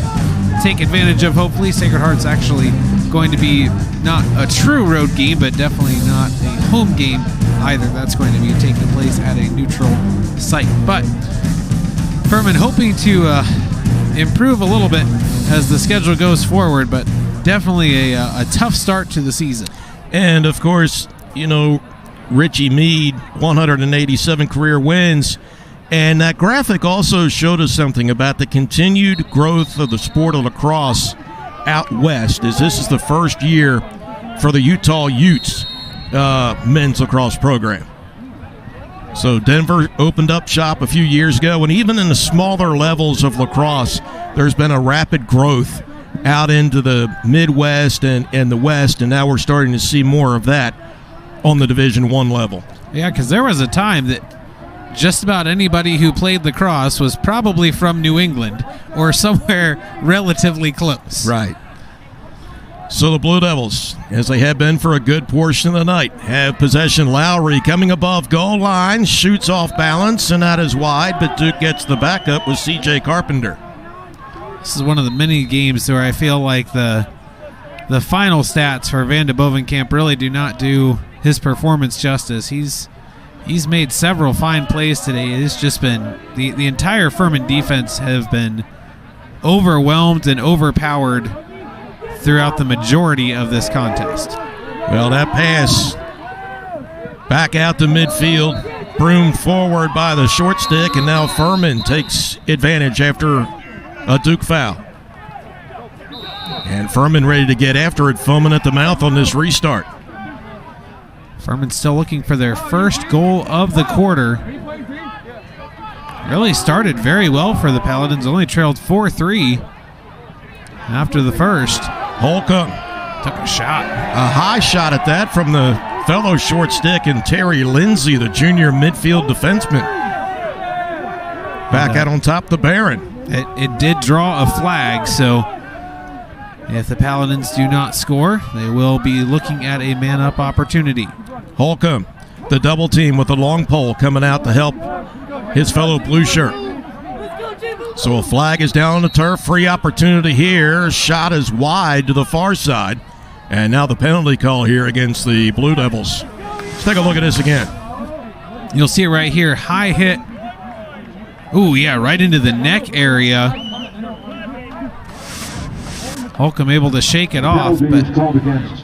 take advantage of. Hopefully Sacred Heart's actually going to be not a true road game, but definitely not a home game either. That's going to be taking place at a neutral site. But Furman hoping to improve a little bit as the schedule goes forward, but definitely a tough start to the season. And, of course, Richie Meade, 187 career wins. And that graphic also showed us something about the continued growth of the sport of lacrosse out west, as this is the first year for the Utah Utes men's lacrosse program. So Denver opened up shop a few years ago, and even in the smaller levels of lacrosse, there's been a rapid growth out into the Midwest and the West, and now we're starting to see more of that on the Division I level. Yeah, because there was a time that just about anybody who played lacrosse was probably from New England or somewhere relatively close. Right. So the Blue Devils, as they have been for a good portion of the night, have possession. Lowry coming above goal line, shoots off balance, and that is wide, but Duke gets the backup with C.J. Carpenter. This is one of the many games where I feel like the final stats for Van de Bovenkamp really do not do his performance justice. He's made several fine plays today. It's just been the entire Furman defense have been overwhelmed and overpowered throughout the majority of this contest. Well, that pass back out to midfield, broomed forward by the short stick, and now Furman takes advantage after a Duke foul. And Furman ready to get after it, foaming at the mouth on this restart. Furman still looking for their first goal of the quarter. Really started very well for the Paladins, only trailed 4-3 after the first. Holcomb took a shot. A high shot at that from the fellow short stick, and Terry Lindsay, the junior midfield defenseman, back out on top of the Baron. It did draw a flag, so if the Paladins do not score, they will be looking at a man-up opportunity. Holcomb, the double team with the long pole coming out to help his fellow blue shirt. So a flag is down on the turf. Free opportunity here. Shot is wide to the far side. And now the penalty call here against the Blue Devils. Let's take a look at this again. You'll see it right here. High hit. Ooh, yeah, right into the neck area. Holcomb able to shake it off, but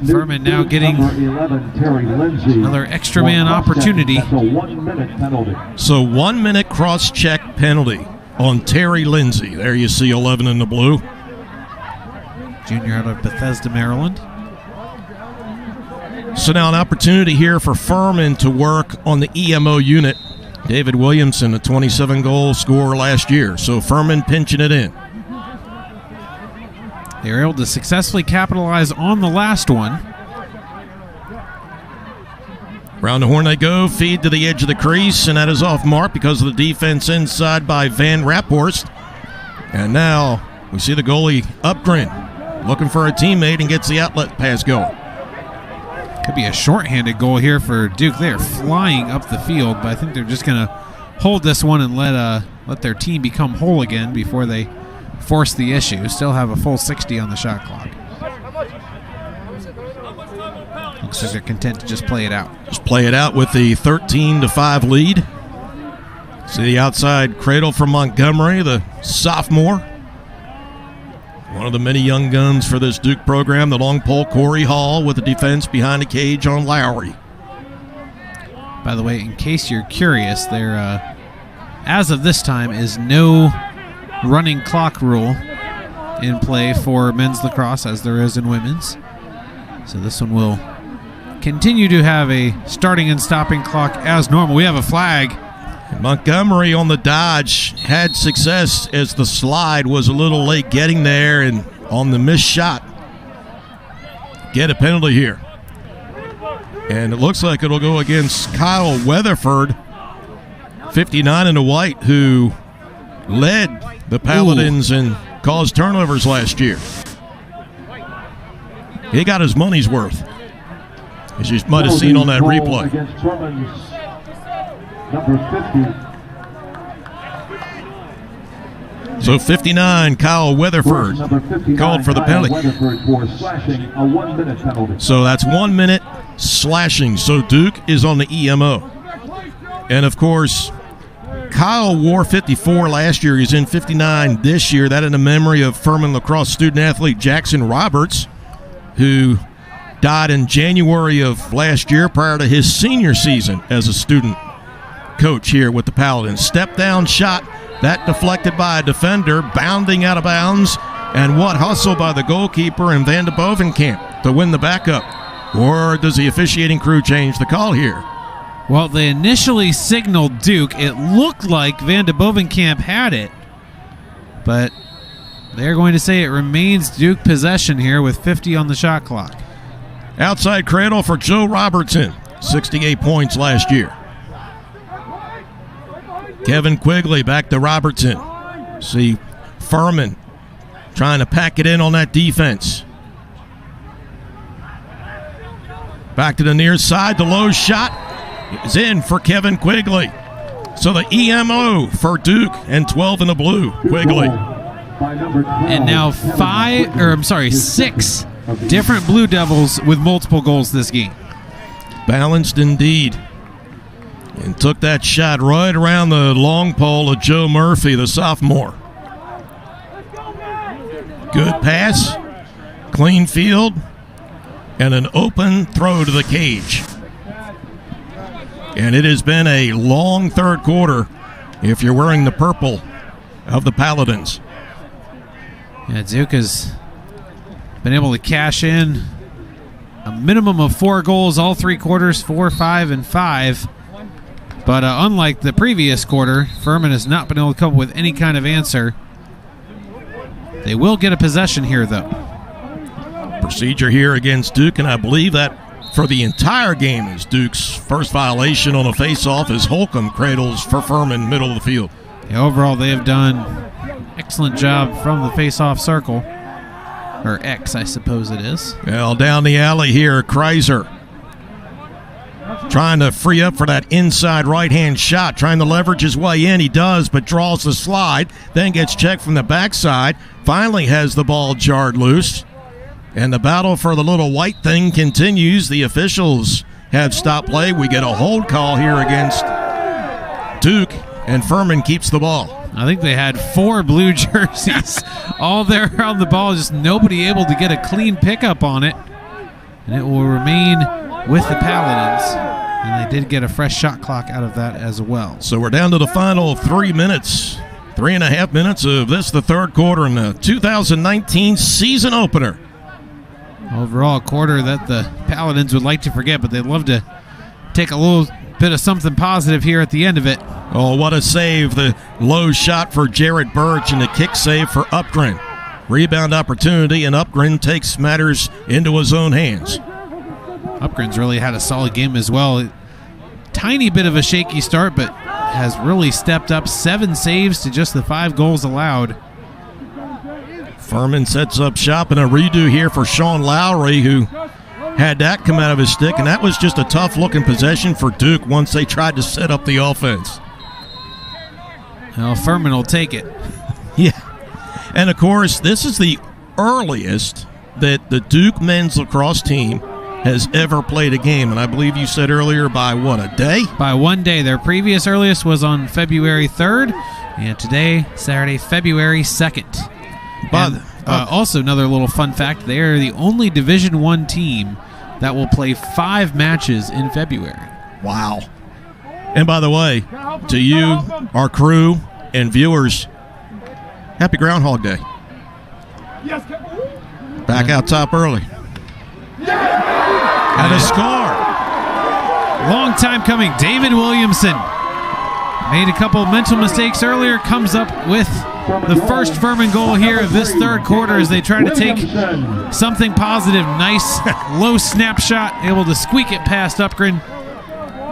Furman now getting another extra man opportunity. So 1 minute cross-check penalty on Terry Lindsay. There you see 11 in the blue. Junior out of Bethesda, Maryland. So now an opportunity here for Furman to work on the EMO unit. David Williamson, a 27-goal scorer last year. So Furman pinching it in. They were able to successfully capitalize on the last one. Round the horn they go, feed to the edge of the crease, and that is off mark because of the defense inside by Van Raphorst. And now we see the goalie Upgren looking for a teammate and gets the outlet pass going. Could be a shorthanded goal here for Duke. They're flying up the field, but I think they're just going to hold this one and let their team become whole again before they force the issue. Still have a full 60 on the shot clock. Looks like they're content to just play it out. Just play it out with the 13-5 lead. See the outside cradle from Montgomery, the sophomore. One of the many young guns for this Duke program. The long pole, Corey Hall, with the defense behind the cage on Lowry. By the way, in case you're curious, there, as of this time, is no running clock rule in play for men's lacrosse as there is in women's. So this one will continue to have a starting and stopping clock as normal. We have a flag. Montgomery on the dodge had success as the slide was a little late getting there, and on the missed shot, get a penalty here. And it looks like it'll go against Kyle Weatherford, 59 in the white, who led the Paladins and caused turnovers last year. He got his money's worth, as you might have seen on that replay. So 59, Kyle Weatherford called for the penalty. So that's 1 minute slashing. So Duke is on the EMO. And of course, Kyle wore 54 last year. He's in 59 this year. That in the memory of Furman lacrosse student athlete Jackson Roberts, who died in January of last year prior to his senior season as a student coach here with the Paladins. Step down shot, that deflected by a defender, bounding out of bounds, and what hustle by the goalkeeper and Van de Bovenkamp to win the backup. Or does the officiating crew change the call here? Well, they initially signaled Duke. It looked like Van de Bovenkamp had it, but they're going to say it remains Duke possession here with 50 on the shot clock. Outside cradle for Joe Robertson, 68 points last year. Kevin Quigley back to Robertson. See Furman trying to pack it in on that defense. Back to the near side. The low shot is in for Kevin Quigley. So the EMO for Duke and 12 in the blue. Quigley. And now 6 different Blue Devils with multiple goals this game. Balanced indeed. And took that shot right around the long pole of Joe Murphy, the sophomore. Good pass, clean field, and an open throw to the cage. And it has been a long third quarter if you're wearing the purple of the Paladins. Yeah, Duke has been able to cash in a minimum of 4 goals all 3 quarters, 4, 5, and 5. But unlike the previous quarter, Furman has not been able to come up with any kind of answer. They will get a possession here, though. Procedure here against Duke, and I believe that for the entire game is Duke's first violation on a face-off as Holcomb cradles for Furman, middle of the field. Yeah, overall, they have done excellent job from the face-off circle. Or X, I suppose it is. Well, down the alley here, Kreiser trying to free up for that inside right-hand shot, trying to leverage his way in. He does, but draws the slide, then gets checked from the backside, finally has the ball jarred loose. And the battle for the little white thing continues. The officials have stopped play. We get a hold call here against Duke, and Furman keeps the ball. I think they had 4 blue jerseys all there around the ball, just nobody able to get a clean pickup on it. And it will remain with the Paladins. And they did get a fresh shot clock out of that as well. So we're down to the final 3 minutes, 3.5 minutes of this, the third quarter in the 2019 season opener. Overall, a quarter that the Paladins would like to forget, but they'd love to take a little bit of something positive here at the end of it. Oh, what a save. The low shot for Jared Birch and the kick save for Upgren. Rebound opportunity, and Upgren takes matters into his own hands. Upgren's really had a solid game as well. Tiny bit of a shaky start, but has really stepped up. 7 saves to just the 5 goals allowed. Furman sets up shop in a redo here for Sean Lowry, who had that come out of his stick, and that was just a tough-looking possession for Duke once they tried to set up the offense. Well, Furman will take it. Yeah. And, of course, this is the earliest that the Duke men's lacrosse team has ever played a game, and I believe you said earlier by, what, a day? By 1 day. Their previous earliest was on February 3rd, and today, Saturday, February 2nd. And, also, another little fun fact, they are the only Division I team that will play 5 matches in February. Wow. And by the way, to you, our crew, and viewers, happy Groundhog Day. Back out top early. And a score. Long time coming. David Williamson made a couple of mental mistakes earlier, comes up with the first Furman goal here of this third quarter as they try to take something positive. Nice low snapshot, able to squeak it past Upgren.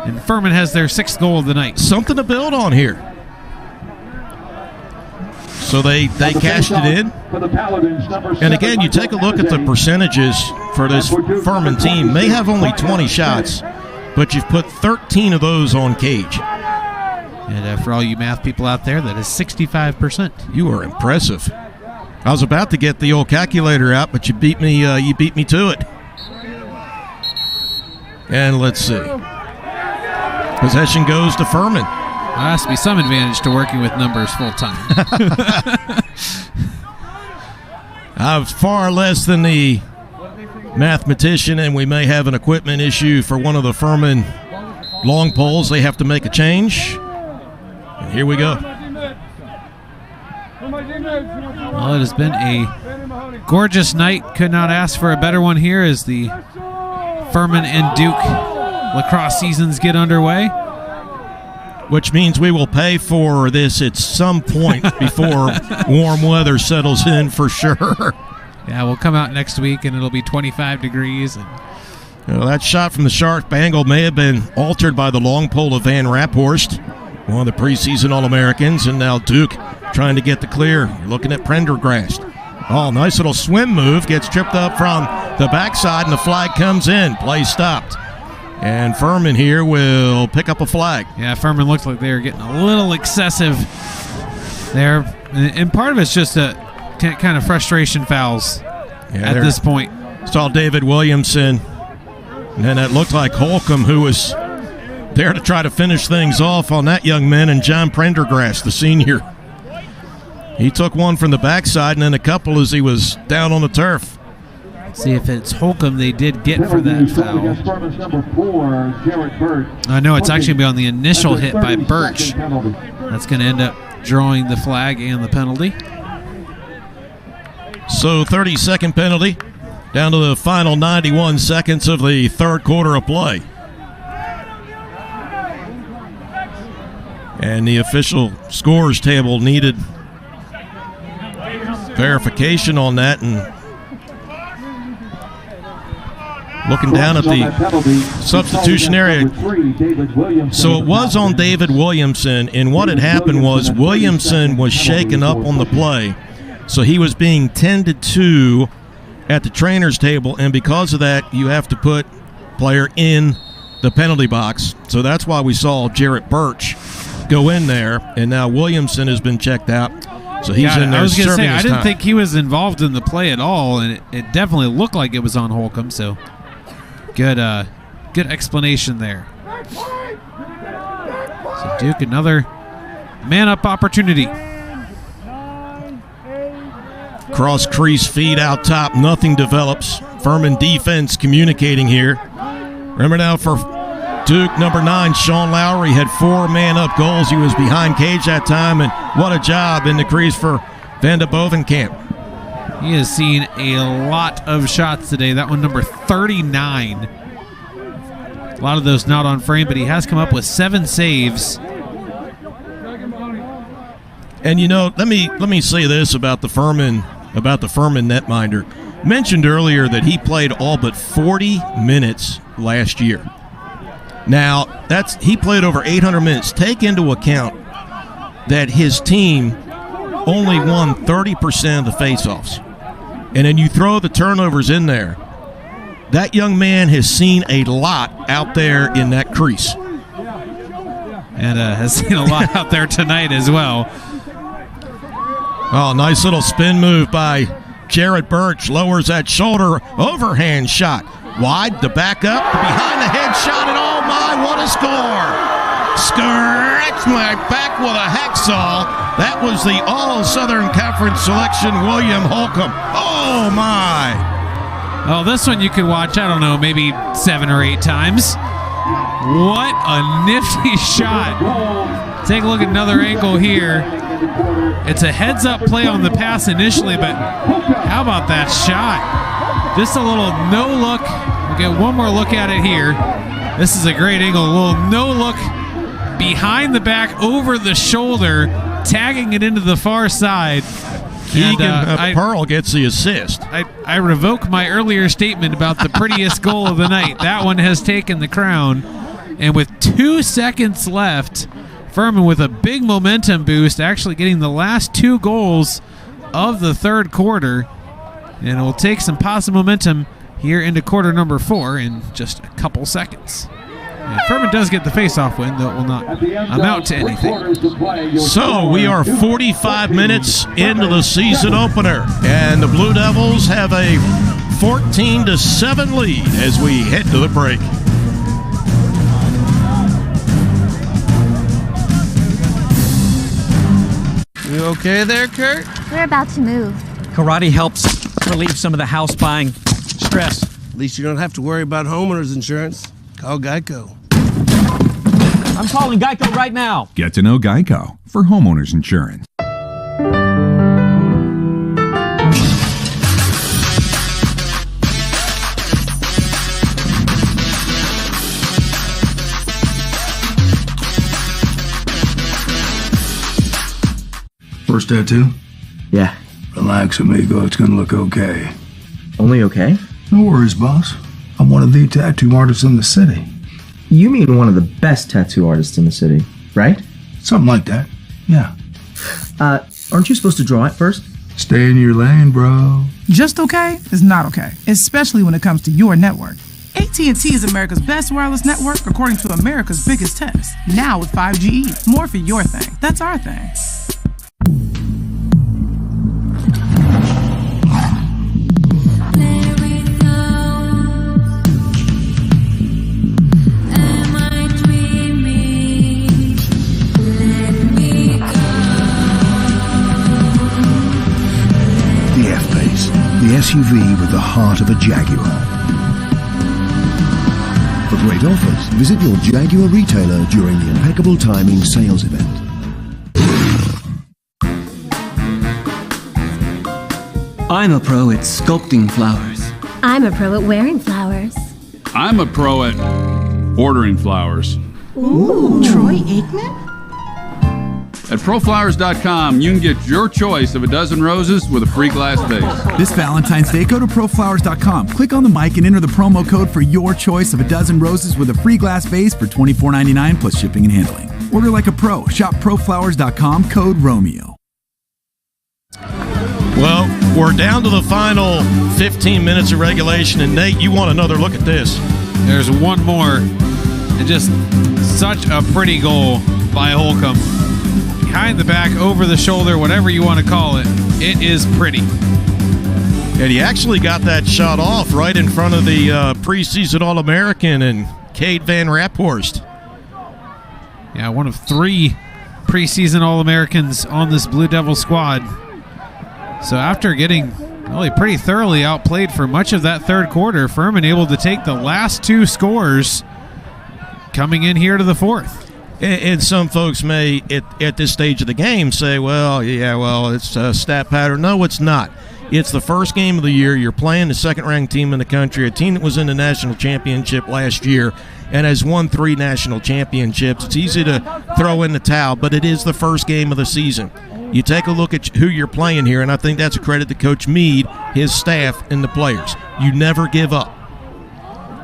And Furman has their 6th goal of the night. Something to build on here. So they cashed it in. And again, you take a look at the percentages for this Furman team. They have only 20 shots, but you've put 13 of those on cage. And for all you math people out there, that is 65%. You are impressive. I was about to get the old calculator out, but you beat me. You beat me to it. And let's see. Possession goes to Furman. There has to be some advantage to working with numbers full time. Far less than the mathematician, and we may have an equipment issue for one of the Furman long poles. They have to make a change. And here we go. Well, it has been a gorgeous night. Could not ask for a better one here as the Furman and Duke lacrosse seasons get underway. Which means we will pay for this at some point before warm weather settles in for sure. Yeah, we'll come out next week and it'll be 25 degrees. And well, that shot from the sharp angle may have been altered by the long pole of Van Raphorst, one of the preseason All-Americans, and now Duke trying to get the clear. You're looking at Prendergast. Oh, nice little swim move. Gets tripped up from the backside, and the flag comes in. Play stopped. And Furman here will pick up a flag. Yeah, Furman looked like they were getting a little excessive there. And part of it's just a kind of frustration fouls at this point. Saw David Williamson, and then it looked like Holcomb, who was there to try to finish things off on that young man, and John Prendergast, the senior. He took one from the backside and then a couple as he was down on the turf. See if it's Holcomb they did get for that foul. No, it's actually been on the initial hit by Birch. That's going to end up drawing the flag and the penalty. So 30-second penalty down to the final 91 seconds of the third quarter of play. And the official scores table needed verification on that, and looking down at the substitution area. So it was on David Williamson, and what had happened was Williamson was shaken up on the play, so he was being tended to at the trainer's table, and because of that, you have to put player in the penalty box. So that's why we saw Jarrett Birch go in there, and now Williamson has been checked out. So he's in there. I was going to say, I didn't time. think he was involved in the play at all, and it definitely looked like it was on Holcomb. So good explanation there. So Duke, another man-up opportunity. Cross crease feed out top, nothing develops. Furman defense communicating here. Remember now for Duke, number 9, Sean Lowry, had 4 man-up goals. He was behind cage that time, and what a job in the crease for Van de Bovenkamp. He has seen a lot of shots today. That one, number 39. A lot of those not on frame, but he has come up with 7 saves. And you know, let me say this about the Furman netminder. Mentioned earlier that he played all but 40 minutes last year. Now, he played over 800 minutes. Take into account that his team only won 30% of the faceoffs. And then you throw the turnovers in there. That young man has seen a lot out there in that crease. And has seen a lot out there tonight as well. Oh, nice little spin move by Jarrett Birch. Lowers that shoulder, overhand shot. Wide, the back up, behind the head shot, and oh my, what a score! Scratch my back with a hacksaw. That was the All-Southern Conference selection, William Holcomb. Oh my! Oh, this one you could watch, I don't know, maybe 7 or 8 times. What a nifty shot. Take a look at another angle here. It's a heads-up play on the pass initially, but how about that shot? Just a little no-look. We'll get one more look at it here. This is a great angle. A little no-look behind the back, over the shoulder, tagging it into the far side. Keegan Pearl gets the assist. I revoke my earlier statement about the prettiest goal of the night. That one has taken the crown. And with 2 seconds left, Furman with a big momentum boost, actually getting the last 2 goals of the third quarter. And it will take some positive momentum here into quarter number 4 in just a couple seconds. And Furman does get the face-off win, though it will not amount to anything. So we are 45 minutes into the season opener, and the Blue Devils have a 14-7 lead as we head to the break. You okay there, Kurt? We're about to move. Karate helps relieve some of the house buying stress. At least you don't have to worry about homeowners insurance. Call Geico. I'm calling Geico right now. Get to know Geico for homeowners insurance. First tattoo? Yeah. Relax, amigo. It's gonna look okay. Only okay? No worries, boss. I'm one of the tattoo artists in the city. You mean one of the best tattoo artists in the city, right? Something like that. Yeah. Aren't you supposed to draw it first? Stay in your lane, bro. Just okay is not okay, especially when it comes to your network. AT&T is America's best wireless network according to America's biggest test. Now with 5GE. More for your thing. That's our thing. The F-Pace, the SUV with the heart of a Jaguar. For great offers, visit your Jaguar retailer during the Impeccable Timing sales event. I'm a pro at sculpting flowers. I'm a pro at wearing flowers. I'm a pro at ordering flowers. Ooh, Troy Aikman? At proflowers.com, you can get your choice of a dozen roses with a free glass vase. This Valentine's Day, go to proflowers.com. Click on the mic and enter the promo code for your choice of a dozen roses with a free glass vase for $24.99 plus shipping and handling. Order like a pro. Shop proflowers.com, code ROMEO. Well, we're down to the final 15 minutes of regulation, and Nate, you want another look at this. There's one more, and just such a pretty goal by Holcomb. Behind the back, over the shoulder, whatever you want to call it, it is pretty. And he actually got that shot off right in front of the preseason All-American and Cade Van Raphorst. Yeah, one of 3 preseason All-Americans on this Blue Devil squad. So after getting really pretty thoroughly outplayed for much of that third quarter, Furman able to take the last 2 scores coming in here to the fourth. And some folks may, at this stage of the game, say, well, it's a stat pattern. No, it's not. It's the first game of the year. You're playing the second-ranked team in the country, a team that was in the national championship last year and has won 3 national championships. It's easy to throw in the towel, but it is the first game of the season. You take a look at who you're playing here, and I think that's a credit to Coach Meade, his staff, and the players. You never give up.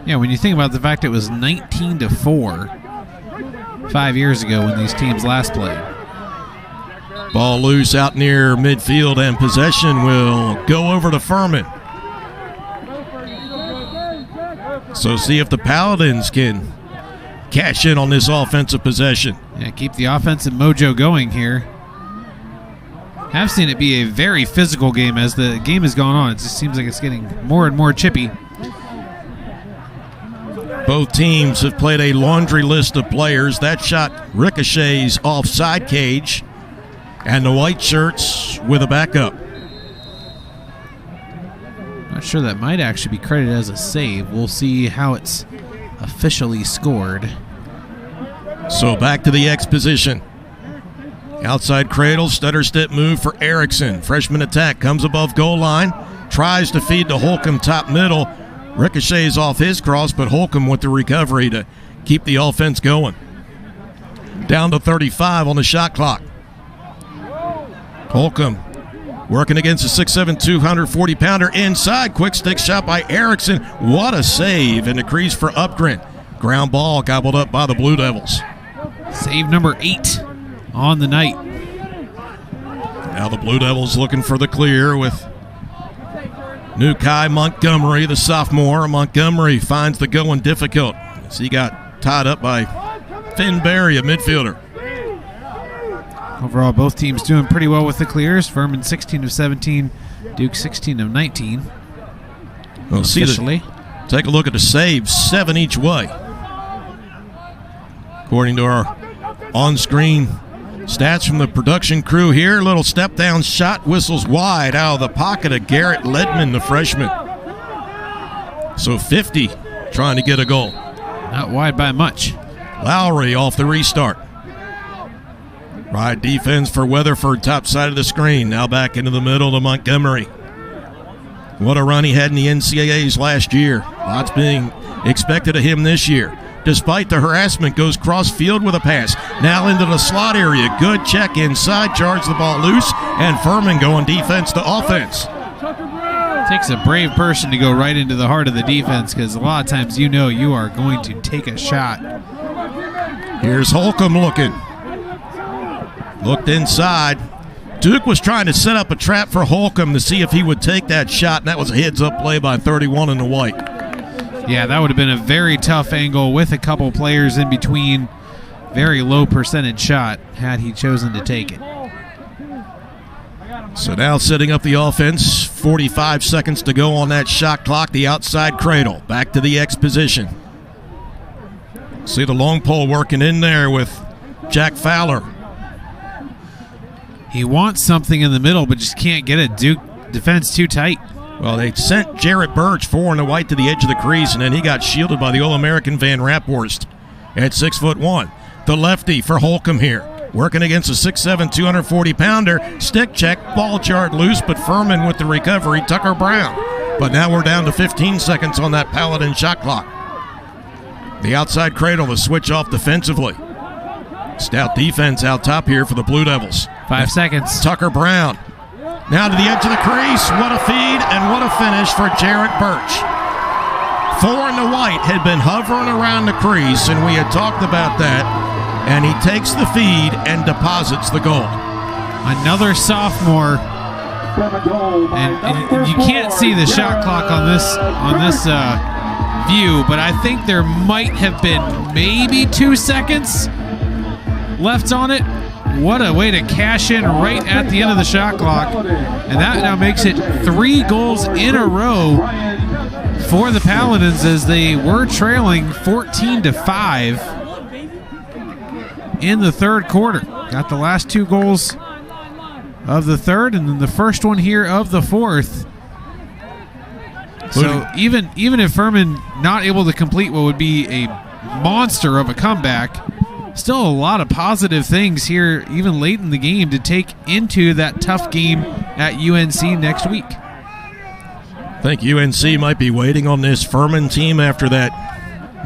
Yeah, when you think about the fact it was 19-4 5 years ago when these teams last played. Ball loose out near midfield, and possession will go over to Furman. So see if the Paladins can cash in on this offensive possession. Yeah, keep the offensive mojo going here. Have seen it be a very physical game as the game has gone on. It just seems like it's getting more and more chippy. Both teams have played a laundry list of players. That shot ricochets off side cage, and the white shirts with a backup. Not sure that might actually be credited as a save. We'll see how it's officially scored. So back to the X position. Outside cradle, stutter step move for Erickson. Freshman attack comes above goal line, tries to feed to Holcomb top middle. Ricochets off his cross, but Holcomb with the recovery to keep the offense going. Down to 35 on the shot clock. Holcomb working against a 6'7", 240-pounder inside. Quick stick shot by Erickson. What a save in the crease for Upgren. Ground ball gobbled up by the Blue Devils. Save number 8 on the night. Now the Blue Devils looking for the clear with Nukai Montgomery, the sophomore. Montgomery finds the going difficult as he got tied up by Finn Berry, a midfielder. Overall, both teams doing pretty well with the clears. Furman 16 of 17, Duke 16 of 19. Well, officially. Take a look at the saves, 7 each way. According to our on-screen stats from the production crew here, little step-down shot, whistles wide out of the pocket of Garrett Ledman, the freshman. So 50 trying to get a goal. Not wide by much. Lowry off the restart. Right defense for Weatherford, top side of the screen. Now back into the middle to Montgomery. What a run he had in the NCAAs last year. Lots being expected of him this year. Despite the harassment, goes cross field with a pass. Now into the slot area. Good check inside, charges the ball loose, and Furman going defense to offense. Takes a brave person to go right into the heart of the defense, because a lot of times you know you are going to take a shot. Here's Holcomb looking. Looked inside. Duke was trying to set up a trap for Holcomb to see if he would take that shot, and that was a heads-up play by 31 in the white. Yeah, that would have been a very tough angle with a couple players in between. Very low percentage shot had he chosen to take it. So now setting up the offense, 45 seconds to go on that shot clock, the outside cradle. Back to the X position. See the long pole working in there with Jack Fowler. He wants something in the middle, but just can't get it. Duke defense too tight. Well, they sent Jarrett Birch 4 in the white to the edge of the crease, and then he got shielded by the All-American Van Raphorst at 6'1". The lefty for Holcomb here. Working against a 6'7", 240-pounder. Stick check, ball jarred loose, but Furman with the recovery, Tucker Brown. But now we're down to 15 seconds on that Paladin shot clock. The outside cradle, the switch off defensively. Stout defense out top here for the Blue Devils. 5 seconds. Tucker Brown. Now to the edge of the crease. What a feed and what a finish for Jarrett Birch. 4 in the white had been hovering around the crease, and we had talked about that. And he takes the feed and deposits the goal. Another sophomore. And you can't see the shot clock on this view, but I think there might have been maybe 2 seconds left on it. What a way to cash in right at the end of the shot clock. And that now makes it 3 goals in a row for the Paladins, as they were trailing 14-5 in the third quarter. Got the last 2 goals of the third, and then the first one here of the fourth. So even if Furman not able to complete what would be a monster of a comeback, still a lot of positive things here even late in the game to take into that tough game at UNC next week. I think UNC might be waiting on this Furman team after that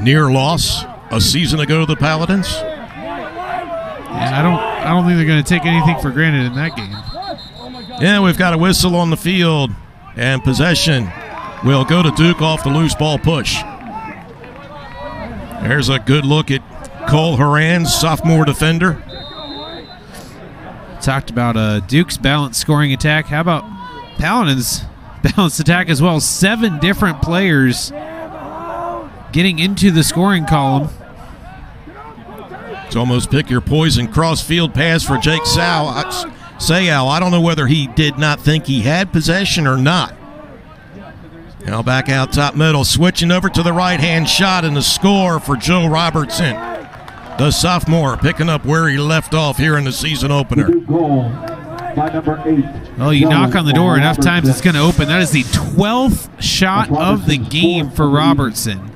near loss a season ago to the Paladins. Yeah, I don't think they're going to take anything for granted in that game. Yeah, we've got a whistle on the field, and possession will go to Duke off the loose ball push. There's a good look at Cole Horan, sophomore defender. Talked about Duke's balanced scoring attack. How about Paladin's balanced attack as well? 7 different players getting into the scoring column. It's almost pick your poison. Cross-field pass for Jake Sayal. I don't know whether he did not think he had possession or not. Now back out top middle, switching over to the right-hand shot, and the score for Joe Robertson. The sophomore picking up where he left off here in the season opener. Well, you knock on the door enough times, it's going to open. That is the 12th shot of the game for Robertson.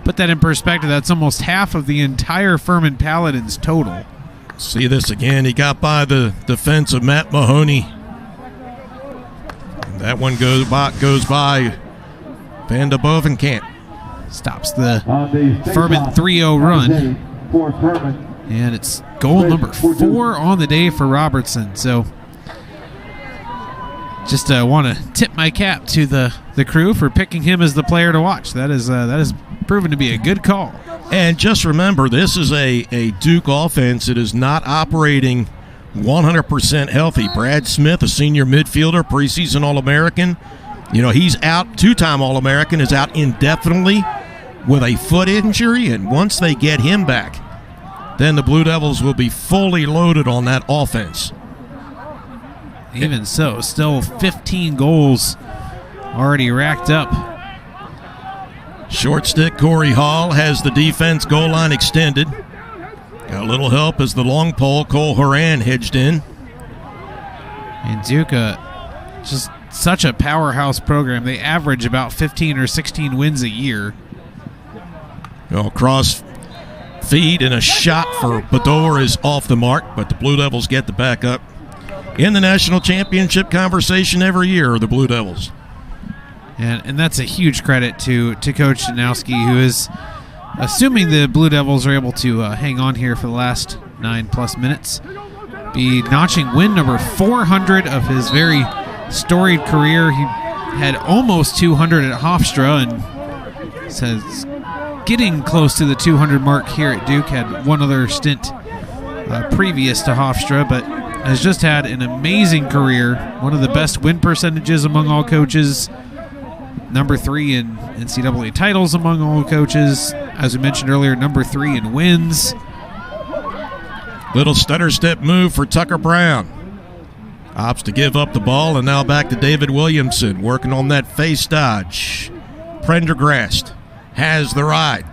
Put that in perspective, that's almost half of the entire Furman Paladins total. See this again. He got by the defense of Matt Mahoney. That one goes by Van de Bovenkamp. Stops the Furman 3-0 run. And it's goal number 4 on the day for Robertson. So just want to tip my cap to the crew for picking him as the player to watch. That is proven to be a good call. And just remember, this is a Duke offense that is not operating 100% healthy. Brad Smith, a senior midfielder, preseason All-American. You know, he's out, 2-time All-American, is out indefinitely with a foot injury, and once they get him back, then the Blue Devils will be fully loaded on that offense. Even so, still 15 goals already racked up. Short stick, Corey Hall has the defense goal line extended. Got a little help as the long pole, Cole Horan, hedged in. And Duke just such a powerhouse program. They average about 15 or 16 wins a year. Cross feed and a shot for Bador is off the mark, but the Blue Devils get the back up. In the national championship conversation every year are the Blue Devils. And that's a huge credit to Coach Danowski, who is assuming the Blue Devils are able to hang on here for the last 9+ minutes. Be notching win number 400 of his very storied career. He had almost 200 at Hofstra and says getting close to the 200 mark here at Duke. Had one other stint previous to Hofstra, but has just had an amazing career. One of the best win percentages among all coaches. Number 3 in NCAA titles among all coaches. As we mentioned earlier, number 3 in wins. Little stutter step move for Tucker Brown. Opts to give up the ball, and now back to David Williamson working on that face dodge. Prendergast has the ride.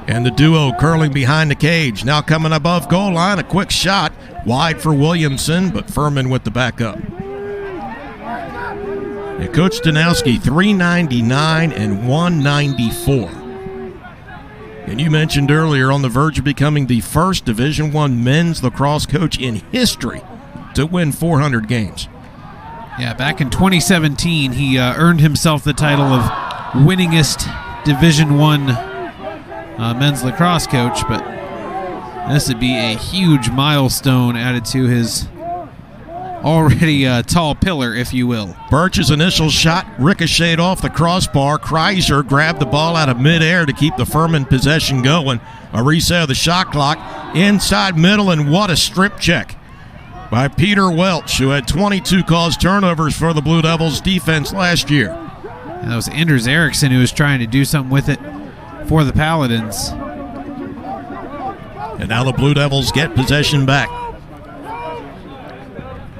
And the duo curling behind the cage. Now coming above goal line, a quick shot. Wide for Williamson, but Furman with the backup. And Coach Danowski, 399 and 194. And you mentioned earlier, on the verge of becoming the first Division I men's lacrosse coach in history to win 400 games. Yeah, back in 2017, he earned himself the title of winningest Division I men's lacrosse coach, but this would be a huge milestone added to his already tall pillar, if you will. Birch's initial shot ricocheted off the crossbar. Kreiser grabbed the ball out of midair to keep the Furman possession going. A reset of the shot clock inside middle, and what a strip check by Peter Welch, who had 22 caused turnovers for the Blue Devils defense last year. And that was Anders Eriksson who was trying to do something with it for the Paladins. And now the Blue Devils get possession back.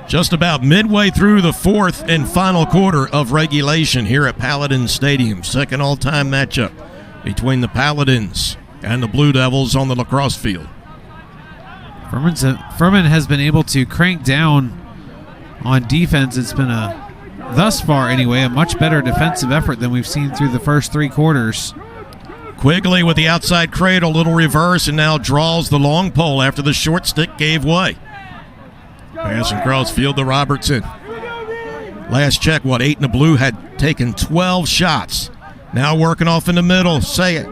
Just about midway through the fourth and final quarter of regulation here at Paladin Stadium. Second all-time matchup between the Paladins and the Blue Devils on the lacrosse field. Furman has been able to crank down on defense. It's been thus far anyway, a much better defensive effort than we've seen through the first 3 quarters. Quigley with the outside cradle, little reverse, and now draws the long pole after the short stick gave way. Pass across field to Robertson. Last check, 8 in the blue had taken 12 shots. Now working off in the middle, say it.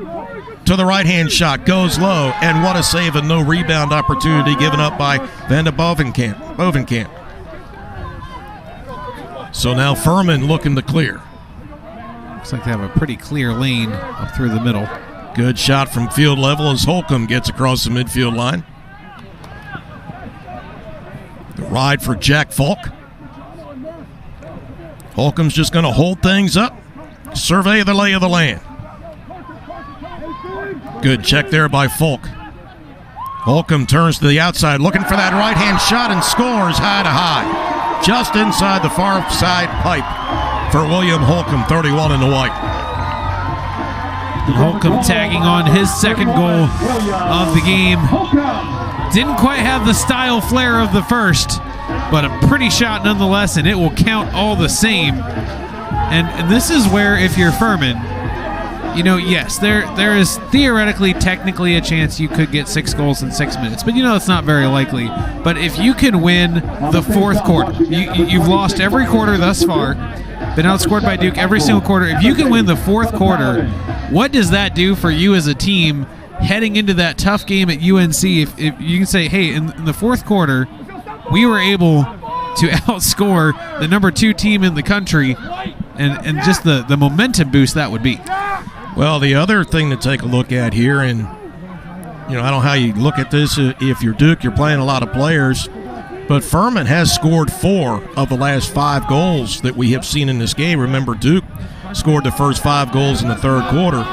To the right-hand shot, goes low, and what a save, and no rebound opportunity given up by Van de Bovenkamp. So now Furman looking to clear. Looks like they have a pretty clear lane up through the middle. Good shot from field level as Holcomb gets across the midfield line. The ride for Jack Falk. Holcomb's just going to hold things up, survey the lay of the land. Good check there by Falk. Holcomb turns to the outside, looking for that right-hand shot, and scores high to high. Just inside the far side pipe for William Holcomb, 31 in the white. Holcomb tagging on his second goal of the game. Didn't quite have the style flair of the first, but a pretty shot nonetheless, and it will count all the same. And this is where, if you're Furman, yes, there is theoretically, technically a chance you could get 6 goals in 6 minutes, but it's not very likely. But if you can win the fourth quarter, you've lost every quarter thus far, been outscored by Duke every single quarter. If you can win the fourth quarter, what does that do for you as a team heading into that tough game at UNC? If you can say, hey, in the fourth quarter, we were able to outscore the number 2 team in the country, and just the momentum boost that would be. Well, the other thing to take a look at here, and I don't know how you look at this. If you're Duke, you're playing a lot of players, but Furman has scored 4 of the last 5 goals that we have seen in this game. Remember, Duke scored the first 5 goals in the third quarter,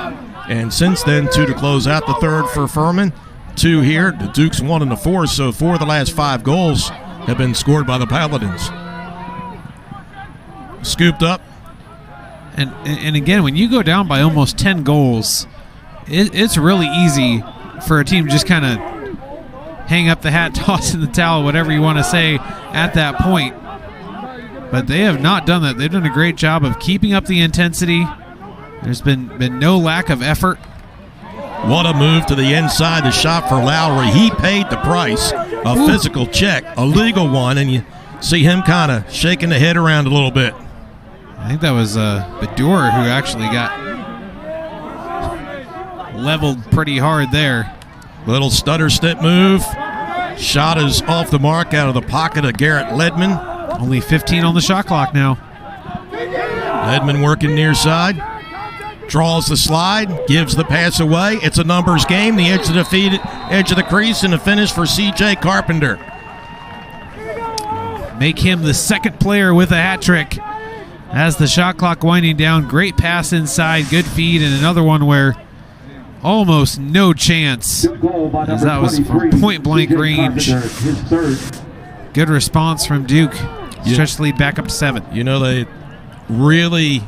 and since then, 2 to close out the third for Furman, 2 here. The Duke's 1 in the fourth, so 4 of the last 5 goals have been scored by the Paladins. Scooped up. And again, when you go down by almost 10 goals, it's really easy for a team to just kind of hang up the hat, toss in the towel, whatever you want to say at that point. but they have not done that. They've done a great job of keeping up the intensity. There's been no lack of effort. What a move to the inside, the shot for Lowry. He paid the price. A physical check, a legal one, and you see him kind of shaking the head around a little bit. I think that was Badur who actually got leveled pretty hard there. Little stutter step move. Shot is off the mark out of the pocket of Garrett Ledman. Only 15 on the shot clock now. Ledman working near side. Draws the slide, gives the pass away. It's a numbers game. The edge of the feed, edge of the crease, and the finish for C.J. Carpenter. Make him the second player with a hat trick. As the shot clock winding down, great pass inside, good feed, and another one where almost no chance, as that was from point-blank range. Good response from Duke. Stretch the lead back up to 7. You know, they really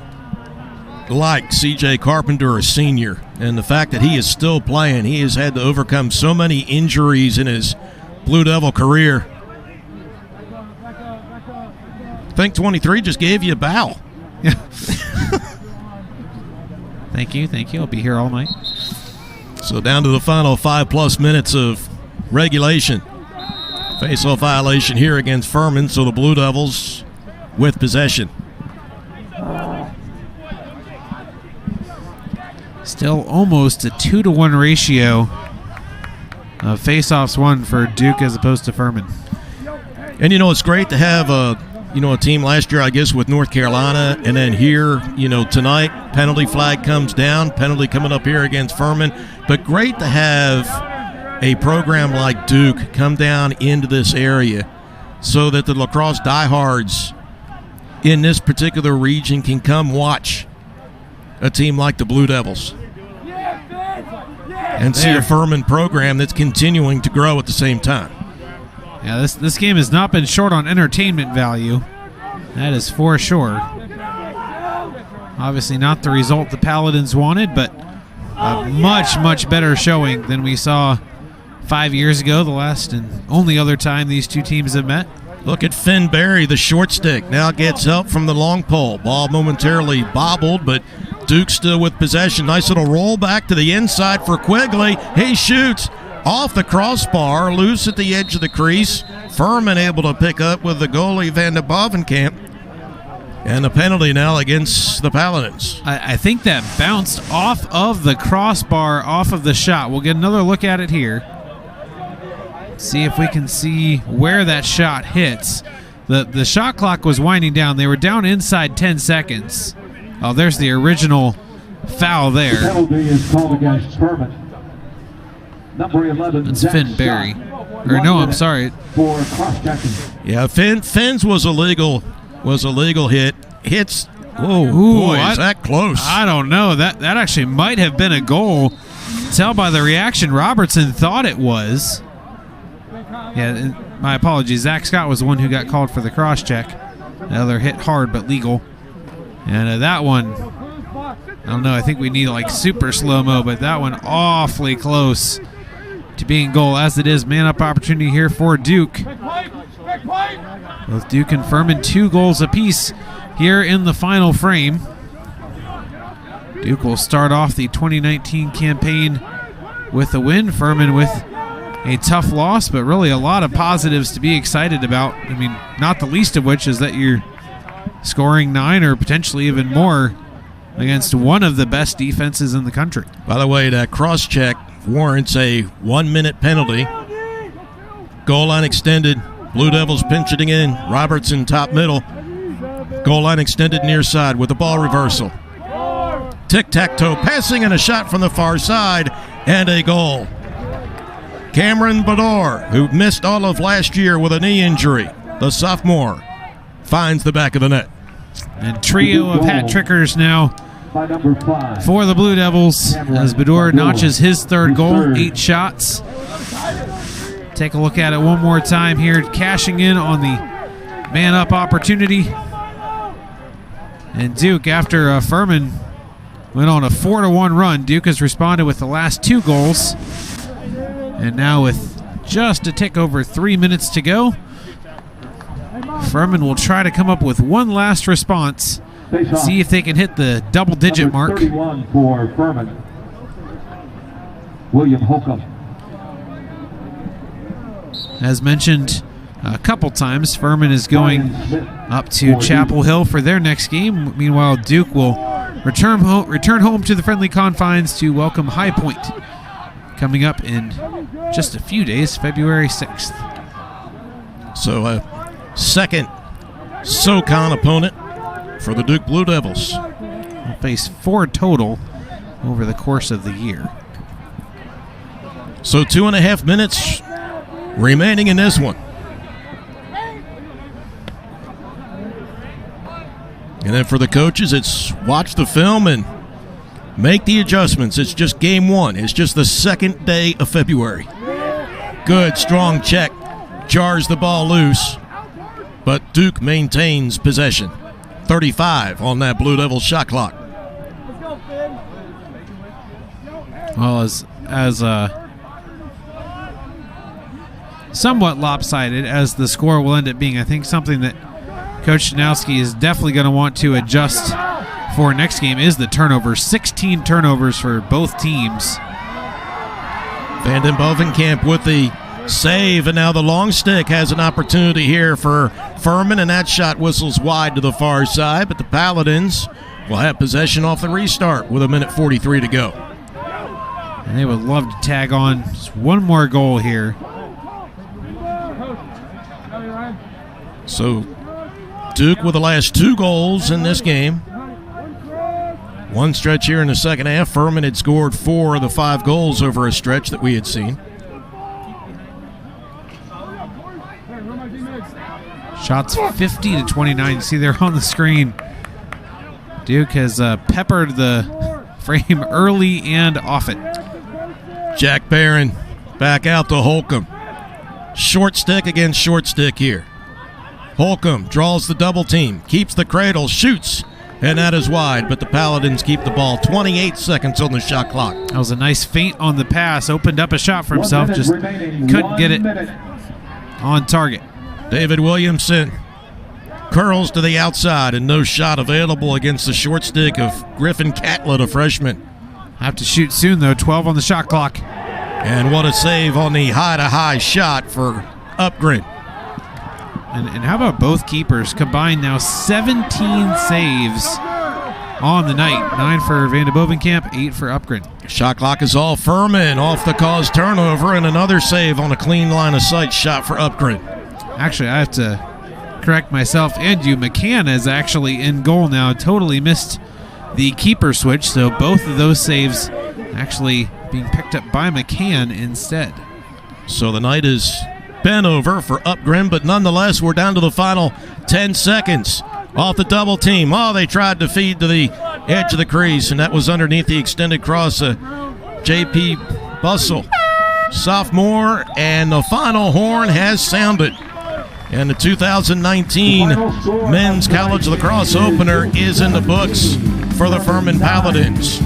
like C.J. Carpenter, a senior, and the fact that he is still playing. He has had to overcome so many injuries in his Blue Devil career. I think 23 just gave you a bow. Yeah. Thank you. I'll be here all night. So down to the final 5+ minutes of regulation. Face-off violation here against Furman, so the Blue Devils with possession. Still almost a 2-to-1 ratio of face-offs won for Duke as opposed to Furman. And, you know, it's great to have a team last year, I guess, with North Carolina, and then here, tonight, penalty flag comes down, penalty coming up here against Furman. But great to have a program like Duke come down into this area so that the lacrosse diehards in this particular region can come watch a team like the Blue Devils and see a Furman program that's continuing to grow at the same time. Yeah, this game has not been short on entertainment value. That is for sure. Obviously not the result the Paladins wanted, but a much, much better showing than we saw 5 years ago, the last and only other time these two teams have met. Look at Finn Berry, the short stick. Now gets help from the long pole. Ball momentarily bobbled, but Duke still with possession. Nice little roll back to the inside for Quigley. He shoots off the crossbar, loose at the edge of the crease. Furman able to pick up with the goalie Van de Bovenkamp. And the penalty now against the Paladins. I think that bounced off of the crossbar, off of the shot. We'll get another look at it here. See if we can see where that shot hits. The shot clock was winding down. They were down inside 10 seconds. Oh, there's the original foul there. The penalty is called against Furman. Number 11. It's Finn Berry. Or no, I'm sorry. For cross-checking. Yeah, Finn's was a legal hit. Hits. Whoa, ooh, boy, is that close? I don't know. That actually might have been a goal. Tell by the reaction, Robertson thought it was. Yeah, my apologies. Zach Scott was the one who got called for the cross-check. The other hit hard but legal. And that one, I don't know, I think we need like super slow-mo, but that one awfully close to being goal, as it is man-up opportunity here for Duke. Both Duke and Furman 2 goals apiece here in the final frame. Duke will start off the 2019 campaign with a win. Furman with a tough loss, but really a lot of positives to be excited about. I mean, not the least of which is that you're scoring 9 or potentially even more against one of the best defenses in the country. By the way, that cross-check warrants a 1-minute penalty. Goal line extended. Blue Devils pinching in. Robertson top middle. Goal line extended near side with the ball reversal. Tic-tac-toe passing and a shot from the far side and a goal. Cameron Bador, who missed all of last year with a knee injury, the sophomore, finds the back of the net. And trio of hat trickers now for the Blue Devils as Bador notches his 3rd goal, 8 shots. Take a look at it one more time here, cashing in on the man-up opportunity. And Duke, after Furman went on a 4-1 run, Duke has responded with the last 2 goals. And now with just a tick over 3 minutes to go, Furman will try to come up with one last response. See if they can hit the double-digit mark. 31 for Furman. William Holcomb. As mentioned a couple times, Furman is going up to Chapel Hill for their next game. Meanwhile, Duke will return home to the friendly confines to welcome High Point, coming up in just a few days, February 6th. So a second SoCon opponent for the Duke Blue Devils. They'll face 4 total over the course of the year. So 2.5 minutes remaining in this one. And then for the coaches, it's watch the film and make the adjustments. It's just game 1. It's just the second day of February. Good, strong check. Jars the ball loose. But Duke maintains possession. 35 on that Blue Devil shot clock. Well, as somewhat lopsided as the score will end up being, I think something that Coach Janowski is definitely going to want to adjust for next game is the turnovers. 16 turnovers for both teams. Vanden Bovenkamp with the save, and now the long stick has an opportunity here for Furman, and that shot whistles wide to the far side, but the Paladins will have possession off the restart with 1:43 to go. And they would love to tag on just one more goal here. So Duke with the last 2 goals in this game. One stretch here in the second half. Furman had scored 4 of the 5 goals over a stretch that we had seen. Shots 50-29. You see there on the screen. Duke has peppered the frame early and often. Jack Barron back out to Holcomb. Short stick against short stick here. Holcomb draws the double team, keeps the cradle, shoots, and that is wide, but the Paladins keep the ball. 28 seconds on the shot clock. That was a nice feint on the pass. Opened up a shot for himself, just couldn't get it on target. David Williamson curls to the outside, and no shot available against the short stick of Griffin Catlett, a freshman. Have to shoot soon, though. 12 on the shot clock. And what a save on the high-to-high shot for Upgren. And how about both keepers combined now 17 saves on the night. 9 for Vanden Bovenkamp, 8 for Upgren. Shot clock is all. Furman off the cause turnover, and another save on a clean line of sight shot for Upgren. Actually, I have to correct myself and you. McCann is actually in goal now. Totally missed the keeper switch, so both of those saves actually being picked up by McCann instead. So the night is been over for Upgren, but nonetheless, we're down to the final 10 seconds. Off the double team. Oh, they tried to feed to the edge of the crease, and that was underneath the extended cross. J.P. Bussell, sophomore, and the final horn has sounded. And the 2019 Men's College Lacrosse Opener is in the books for the Furman Paladins.